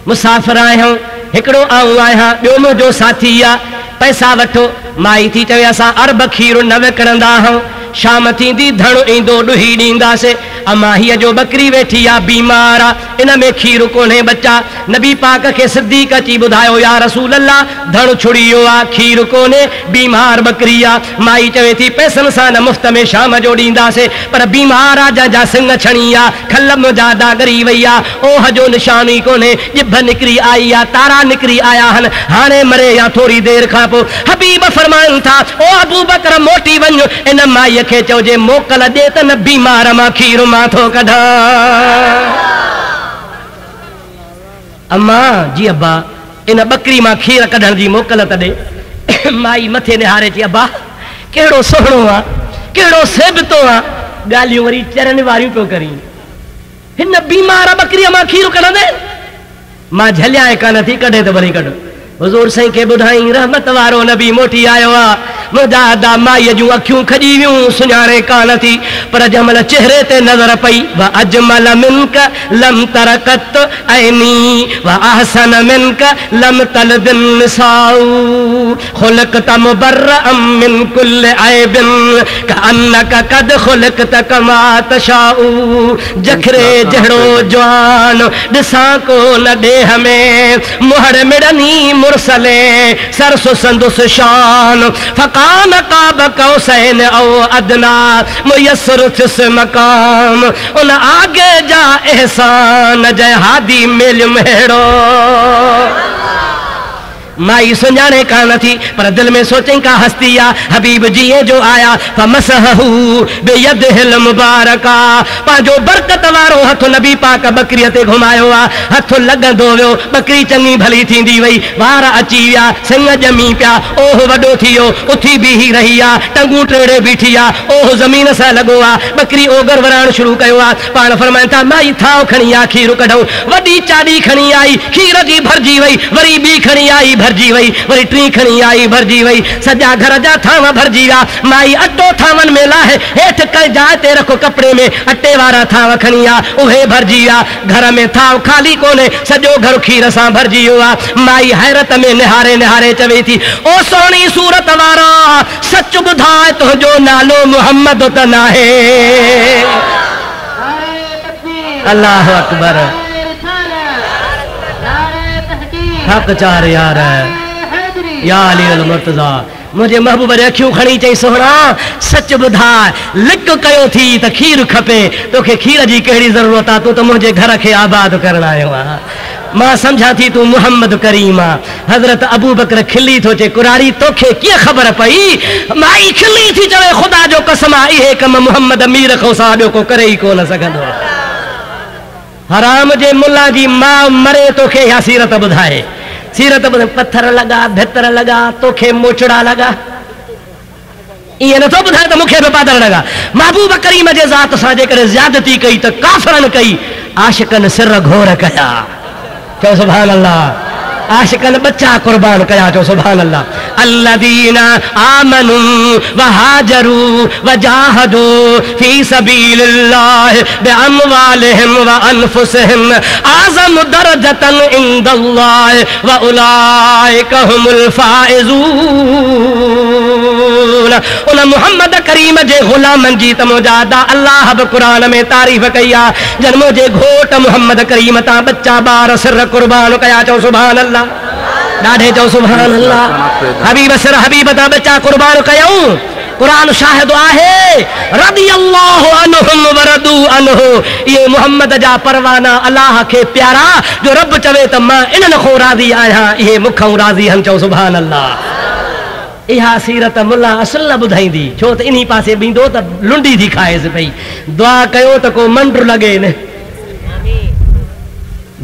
मुसाफ़िर आहियूं, हिकिड़ो आऊं आहियां, ॿियो मुंहिंजो साथी आहे, पैसा वठो। माई थी चवे असां अरब खीर न विकिणंदा आहियूं, शाम थींदी धण ईंदो ॾुही ॾींदासीं। अम्मा हीअ जो बकरी वेठी आहे बीमार आहे, इन में खीर कोन्हे बचा। नबी पाक खे सिद्दीक़ अची ॿुधायो, या रसूल अल्लाह धण छुड़ी वियो आहे, खीर कोन्हे, बीमार बकरी आहे। माई चवे थी पैसनि सां न मुफ़्त में शाम जो ॾींदासीं, पर बीमार आहे, जंहिंजा सिंग छणी आहे, खल मुंहिंजा दागरी वई आहे, ओह जो निशान ई कोन्हे, ॼिभ निकिरी आई आहे, तारा निकिरी आया आहिनि, हाणे मरे या थोरी देरि खां पोइ। हबीब फरमाइनि था, ओ अबू बकर मोटी वञ, इन माईअ खे चओजे मोकल ॾे त न बीमार मां खीर मां थो कढां। अम्मा जी अब्बा इन बकरी मां खीर कढण जी मोकल त ॾे। माई मथे निहारे थी, अब्बा कहिड़ो सुहिणो आहे, कहिड़ो सेबतो आहे, ॻाल्हियूं वरी चरनि वारियूं पियो करी, हिन बीमार बकरीअ मां खीर कढंदे? मां झलियां कान थी, कढे त वरी कढ। हुज़ूर साईं खे ॿुधाई, रहमत वारो नबी मोटी आयो आहे। मुंहिंजा अदा माईअ जूं अखियूं खॼी वियूं, सुञाणे कान थी, पर जंहिंमहिल चेहरे ते नज़र पई, व अजमल मिनक लम तरकत ऐनी व अहसन मिनक लम तलद निसाउ खुलकत मुबर्रअम मिन कुल्ल ऐबिन कअन्नक कद खुलकत कमा तशाउ। जखरे जहिड़ो जवान ॾिसां को न ॾेह में, मुहर मिड़नी मुरसले सरसु संदुस शान, फकान काब कौसैन औ अदना मुयस्सर थिस मकाम। उन आगे जा एहसान जय हादी मिलम हेड़ो। माई सुञाणे कान थी, पर दिल में सोचें का हस्ती आ। हबीब जीअं जो आया, फमसहू बियदिहिल मुबारका, पंहिंजो बरकत वारो हथ नबी पाक बकरीअ ते घुमायो आ। हथ लॻंदो वियो, बकरी चङी भली थींदी वई, वार अची विया, सिंग ॼमी पिया, ओह वॾो थी वियो, उथी बीही रही आ, टंगूं टेड़े बीठी आ, ओह ज़मीन सां लॻो आ। बकरी ओगर वराइण शुरू कयो आ। पाण फरमाइनि था, माई थांव खणी आ, खीर कढूं। वॾी चाॾी खणी आई, खीर जी भरजी वई, वरी ॿी खणी आई, भरजी वई, वरी टी खणी आई, भरजी वई, सॼा घर जा थांव भरजी विया। माई अटो थांवनि में लाहे हेठि कंहिं जाइ ते रखो, कपिड़े में अटे वारा थांव खणी आ, उहे भरजी विया। घर में थांव ख़ाली कोन्हे, सॼो घर खीर सां भरजी वियो आहे। माई हैरत में निहारे निहारे चवे थी, ओ सोणी सूरत वारा, सच ॿुधाए तुंहिंजो नालो मुहम्मद त नाहे? अल्लाह अकबर, हक़ चार यार, या अली अल मुर्तज़ा। मुंहिंजे महबूब जे अखियूं खणी चई, सोहणा सच ॿुधाए, लिक कयो थी त खीर खपे, तोखे खीर जी कहिड़ी ज़रूरत आहे? तूं त मुंहिंजे घर खे आबाद करण आयो आहे। मां सम्झां थी तूं मुहम्मद करीम आहे। हज़रत अबू बकर खिली थो चए, कुरारी तोखे कीअं ख़बर पई? माई खिली थी चवे, ख़ुदा जो कसम आहे, इहे कम मुहम्मद मीर खां सवाइ ॿियो को करे ई कोन सघंदो। हराम जे मुल्ला जी मां मरे, तोखे इहा सीरत ॿुधाए, सीरत ॿुधाए। पत्थर लॻा, भितर लॻा, तोखे मोचड़ा लॻा, ईअं नथो ॿुधाए त मूंखे बि पादर लॻा। महबूब करीम जे ज़ात सां जेकॾहिं ज़्यादती कई त काफ़रनि कई, आशिकनि सिर घोर कया, चओ सुभान अल्लाह। आशिकन बच्चा कुर्बान कया, चो सुभान अल्लाह। अल्लदीना आमनू व हाजरू व जाहदू फी सबीलिल्लाह बिअमवालिहिम व अनफुसिहिम आज़म दरजतन इंदल्लाह व उलाइका हुमुल फाइजून। उन मुहम्मद करीम जे गुलामन जी त मुजादा अल्लाह बि क़ुरान में तारीफ़ कई आहे। जन मुंहिंजे घोट मुहम्मद करीम तां बच्चा ॿार सिर कुर्बान कया, चओ सुभान अल्लाह। ॾाढे चओ सुभान अल्लाह। हबीब सिर हबीब तां बच्चा कुर्बान कयूं। कुरान शाहिद आहे, रदियल्लाहु अन्हुम व रदू अन्हु। ये मुहम्मद जा परवाना अल्लाह खे प्यारा, जो रब चवे त मां इन्हनि खां राज़ी आहियां, इहे मूंखां राज़ी आहिनि, चओ सुभान अल्लाह। इहा सीरत मुल्ला असल न ॿुधाईंदी छो त इन पासे बींदो त लुंडी थी खाएसि पई दुआ कयो त को मंड लॻे न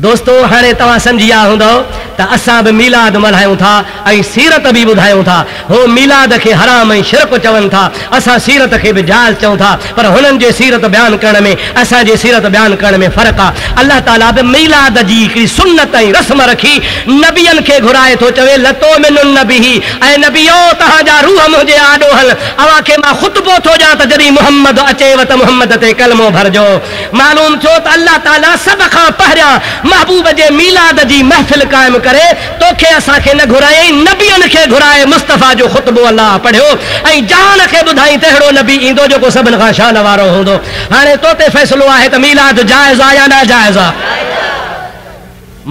दोस्तो हाणे तव्हां सम्झी विया हूंदव त असां बि मीलाद मल्हायूं था ऐं सीरत बि ॿुधायूं था हो मीलाद खे हराम ऐं शिरक चवनि था असां सीरत खे बि जाइज़ चऊं था पर हुननि जे सीरत बयानु करण में असांजे सीरत बयानु करण में फ़र्क़ु आहे अल्लाह ताला बि मीलाद जी हिकिड़ी सुन्नत ऐं रस्म रखी नबियनि खे घुराए थो चवे लतो मिनुन नबी ऐं नबियो तव्हांजा रूह मुंहिंजे आॾो हल अव्हां खे मां ख़ुतबो थो ॾियां त जॾहिं मुहम्मद अचेव त मुहम्मद ते कलमो भरजो मालूम थियो त अल्लाह ताला सभ खां पहिरियां महबूब जे मीलाद जी महफ़िल क़ाइमु करे तोखे असांखे न घुराए नबियनि खे घुराए मुस्तफ़ा जो ख़ुतबो अल्लाह पढ़ियो ऐं जान खे ॿुधाई त अहिड़ो नबी ईंदो जेको सभिनि खां शान वारो हूंदो हाणे तो ते फ़ैसिलो आहे त मीलाद जाइज़ आहे या ना जाइज़ आहे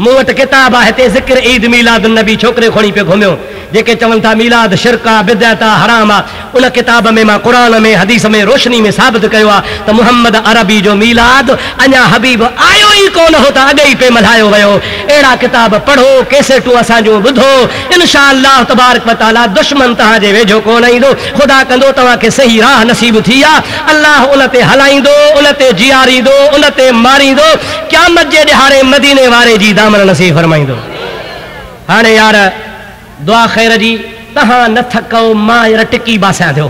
मूं वटि किताब आहे हिते ज़िक्र ईद मीलाद नबी छोकिरे खणी पियो घुमियो जेके चवनि था मीलाद शिरक आहे बिदअत आहे हराम आहे उन किताब में मां क़ुर में हदीस में रोशनी में साबित कयो आहे त मुहम्मद अरबी जो मीलाद अञा हबीब आयो ई कोन हो त अॻे ई पे मल्हायो वियो अहिड़ा किताब पढ़ो कैसेटूं असांजो ॿुधो इंशा अल्लाह तबारक व तआला दुश्मन तव्हांजे वेझो कोन ईंदो ख़ुदा कंदो तव्हांखे सही राह नसीब थी आहे अल्लाह उन ते हलाईंदो उन ते जीआरींदो उन ते मारींदो क़यामत जे ॾिहाड़े मदीने वारे जी दामन नसीब फरमाईंदो हाणे यार दुआ ख़ैर जी तव्हां न थको मां यार टिकी बासियां थियो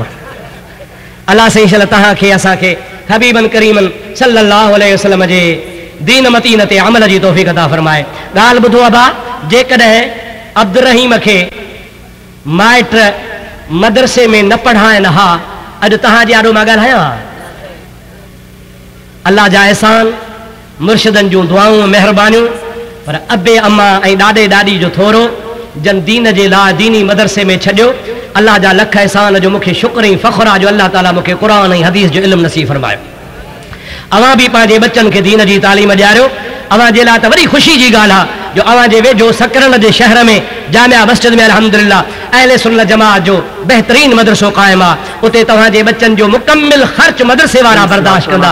अल्लाह सही शल तव्हांखे असांखे हबीबन करीमन सल्लल्लाहु अलैहि वसल्लम जे दीन मतीन ते अमल जी तौफ़ीक़ अता फरमाए ॻाल्हि ॿुधो अबा जेकॾहिं अब्दुर रहीम खे माइट मदरसे में न पढ़ाइनि हा अॼु तव्हांजे आॾो मां ॻाल्हायां अल्लाह जा अहसान मुर्शिदनि जूं दुआऊं महिरबानियूं पर अबे अम्मा ऐं ॾाॾे ॾाॾी जो थोरो जन दीन जे लाइ दीनी मदरसे में छॾियो अल्लाह जा लख एहसान जो मूंखे शुक्र ऐं फ़ख़्र आहे जो अल्लाह ताला मूंखे क़ुर ऐं हदीस जो इल्मु नसीब फरमायो अवां बि पंहिंजे बच्चनि खे दीन जी तालीम ॾियारियो अवां जे लाइ त वरी ख़ुशी जी ॻाल्हि आहे जो अवां जे वेझो सकरन जे शहर में जामिया मस्जिद में अल्हम्दुलिल्लाह अहले सुन्नत जमात जो बेहतरीन मदरसो क़ाइम आहे उते तव्हांजे बच्चनि जो मुकम्मिल ख़र्च मदरसे वारा बर्दाश्त कंदा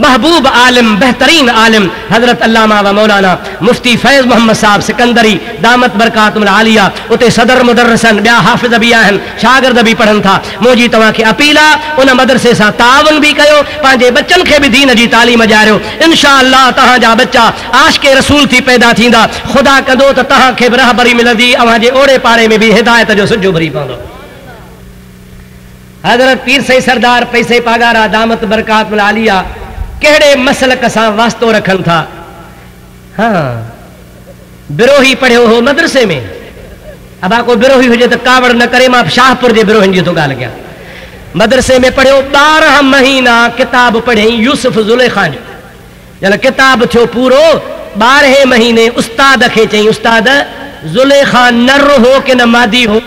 महबूब आलिम बेहतरीन आलिम हज़रत अल्लामा व मौलाना मुफ्ती फैज़ मोहम्मद साहब सिकंदरी दामत बरकातुल आलिया उते सदर मुदर्रिसन ॿिया हाफ़िज़ बि आहिनि शागिर्द बि पढ़नि था मुंहिंजी तव्हांखे अपील आहे उन मदरसे सां ताउन बि कयो पंहिंजे बच्चनि खे बि दीन जी तालीम ॾियारियो इंशा अल्लाह तव्हांजा बच्चा आशिक़े रसूल थी पैदा थींदा ख़ुदा कंदो त तव्हांखे बि रहबरी मिलंदी अव्हांजे ओड़े पाड़े में बि हिदायत जो सिजो भरी पवंदो हज़रत पीर सई सरदार पैसे पागारा दामत बरकातुल आलिया कहिड़े मसलक सां वास्तो रखनि था हाँ बिरोही पढ़ियो हो मदरसे में अब को बिरोही हुजे त कावड़ न करे मां शाहपुर जे बिरोहिन जी थो ॻाल्हि कयां मदरसे में पढ़ियो 12 महीना किताब पढ़ियईं यूसुफ ज़ुलेखा जो जन किताब थियो पूरो 12 महीने उस्ताद खे चई उस्ताद ज़ुलेखा नर हो कि न मादी हो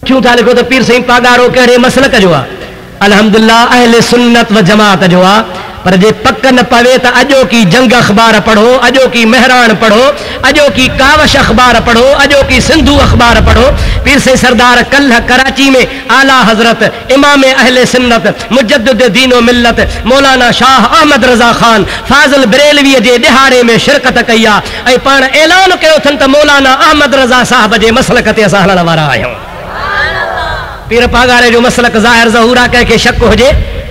क्यों था लिखो तो पीर साईं पागारो कहिड़े मसलक जो आहे अल्हम्दुलिल्लाह अहले सुन्नत व जमात जो आहे पर जे पक न पवे त अॼोकी जंग अख़बार पढ़ो अॼोकी मेहरान पढ़ो अॼोकी कावश अख़बार पढ़ो अॼोकी सिंधु अख़बार पढ़ो पीर साईं सरदार कल्ह कराची में आला हज़रत इमाम अहले सुन्नत मुजद्दिद दीन व मिल्लत मौलाना शाह अहमद रज़ा ख़ान फाज़िल बरेलवी जे ॾिहाड़े में शिरकत कई आहे ऐं पाण ऐलान कयो अथनि त मौलाना अहमद रज़ा साहब जे मसलक ते असां हलण वारा आहियूं पीर पागारे जो मसलक ज़ाहिर ज़हूरा कंहिंखे शक हुजे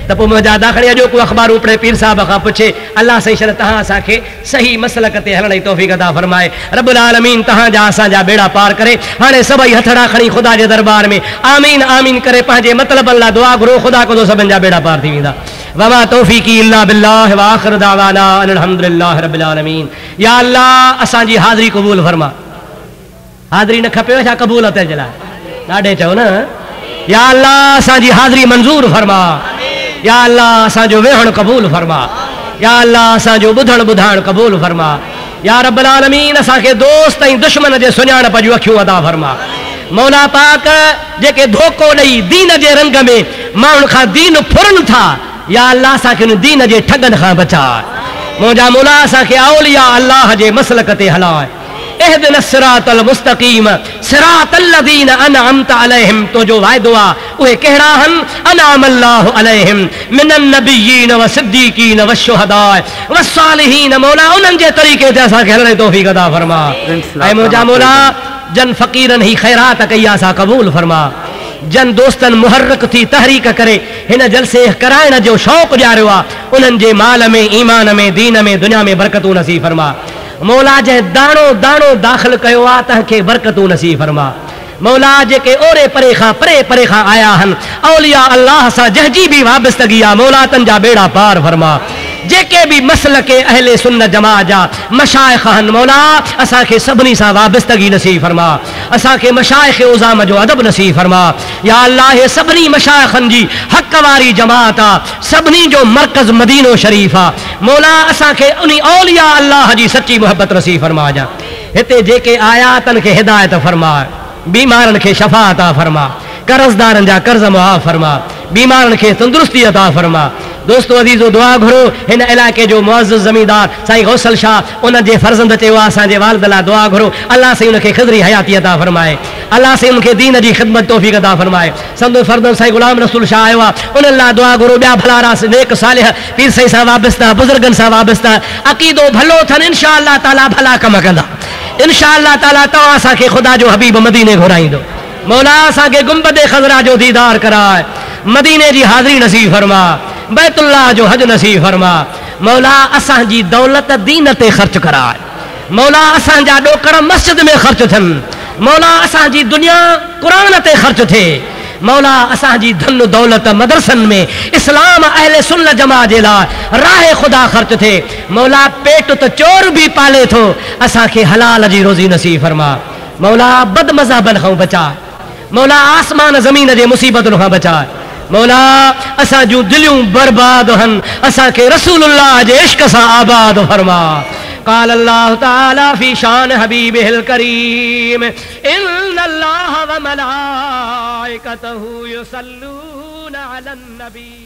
त पोइ मुंहिंजा दाखिली अॼोको अख़बारूं पढ़े पीर साहब खां पुछे अल्लाह सही शर तव्हां असांखे सही मसलक ते हलण जी तौफ़ीक़ अता फरमाए रब्बुल आलमीन तव्हांजा असांजा बेड़ा पार करे हाणे सभई हथड़ा खणी ख़ुदा जे दरबार में आमीन आमीन करे पंहिंजे मतिलबनि लाइ दुआ घुरो ख़ुदा कंदो सभिनि जा बेड़ा पार थी वेंदा वमा तौफ़ीक़ी इल्ला बिल्लाह व आख़िर दावाना अल्हम्दुलिल्लाह रब्बिल आलमीन या अल्लाह असांजी हाज़िरी क़बूल फरमा हाज़िरी न खपेव छा क़बूलत जे लाइ ॾाढे चओ न या अल्लाह असांजी हाज़िरी मंज़ूर फरमा या अल्लाह असांजो वेहण क़बूल फरमा या अल्लाह असांजो ॿुधण ॿुधाइण क़बूल फरमा या रब्बुल आलमीन असांखे दोस्त ऐं दुश्मन जे सुञाणप जूं अखियूं अता फरमा मौला पाक जेके धोखो ॾेई दीन जे रंग में माण्हुनि खां दीन फुरनि था या अल्लाह असांखे उन दीन जे ठगनि खां बचा मुंहिंजा मौला असांखे औलिया अल्लाह जे मसलक ते हलाए اهدنا الصراط المستقيم صراط الذين انعمت عليهم تو جو वाइदो आहे उहे कहिड़ा आहिनि انعم الله عليهم من النبيين والصديقين والشهداء والصالحين मौला उन्हनि जे तरीक़े ते असांखे हलण जी तौफ़ीक़ अता फरमा ऐं मुंहिंजा मौला जन फ़कीरन ही ख़ैरात कया सा क़बूल फरमा, जन दोस्तन मुहर्रक थी तहरीक करे हिन जलसे कराइण जो शौक़ ॾियारियो आहे, उन्हनि जे माल में, ईमान में, दीन में, दुनिया में बरकतूं नसीब फरमा। मौला जंहिं दाणो दाणो दाख़िल कयो आहे तंहिंखे बरकतूं नसीब फरमा। मौला जेके ओरे परे खां आया आहिनि, औलिया अल्लाह सां जंहिंजी बि वाबस्तगी आहे, मौला तंहिंजा बेड़ा पार फरमा। जेके भी मसल के अहले सुन्नत जमात जा मशाइख आहिनि, मौला असांखे सभिनी सां वाबस्तगी नसीब फरमा, असांखे मशाइख उज़ाम जो अदब नसीब फरमा। या अल्लाह हे सभिनी मशाइखनि जी हक़ वारी जमात आहे, सभिनी जो मरकज़ मदीनो शरीफ़ आहे। मौला असांखे उन औलिया अल्लाह जी सच्ची मोहब्बत नसीब फरमा। जा हिते जेके आया तन खे हिदायत फरमा, बीमारनि खे शफ़ा अता फरमा, कर्ज़दारनि जा कर्ज़ मुआफ़ फरमा, बीमारनि खे तंदुरुस्ती अता फरमा। दोस्तो अज़ीज़ो दुआ घुरो हिन इलाके जो मुअज़्ज़ज़ ज़मींदार साईं गौसल शाह, उन जे फर्ज़ंद चयो आहे असांजे वालिद लाइ दुआ घुरो, अल्लाह साईं उनखे ख़िज़री हयाती अता फरमाए, अल्लाह साईं उनखे दीन जी ख़िदमत तौफ़ीक़ अता फरमाए। संदो फर्ज़ंद साईं ग़ुलाम रसूल शाह आयो आहे, उन्हनि लाइ दुआ घुरो, ॿिया भला रास नेक सालिह पीर साईं सां वाबस्ता, बुज़ुर्गनि सां वाबस्ता, अक़ीदो भलो अथनि, इंशा अल्लाह ताला भला कम कंदा, इंशा अल्लाह ताला तव्हां असांखे ख़ुदा जो हबीब मदीने घुराईंदो। मौला असांखे गुंबदे ख़ज़रा जो दीदार कराए, मदीने जी हाज़री नसीब फरमा, बैतुल्लाह जो हज नसीब फरमा। मौला असांजी दौलत दीन ते ख़र्च कराए, मौला असांजा ॾोकड़ मस्जिद में ख़र्च थियनि, मौला असांजी दुनिया क़ुरान ते ख़र्च थिए, मौला असांजी धन दौलत मदरसनि में इस्लाम अहले सुन्नत जमात जे लाइ राह ख़ुदा ख़र्च थिए। मौला पेट त चोर भी पाले थो, असांखे हलाल जी रोज़ी नसीब फरमा। मौला बद मज़हबनि खां बचा, मौला आसमान ज़मीन जे मुसीबतुनि खां बचा। मौला असां जूं दिलियूं बर्बाद हन, असांखे रसूलुल्लाह जे इश्क सां आबाद फरमा। قال الله تعالى في شان حبيبه الكريم إن الله وملائكته يصلون على النبي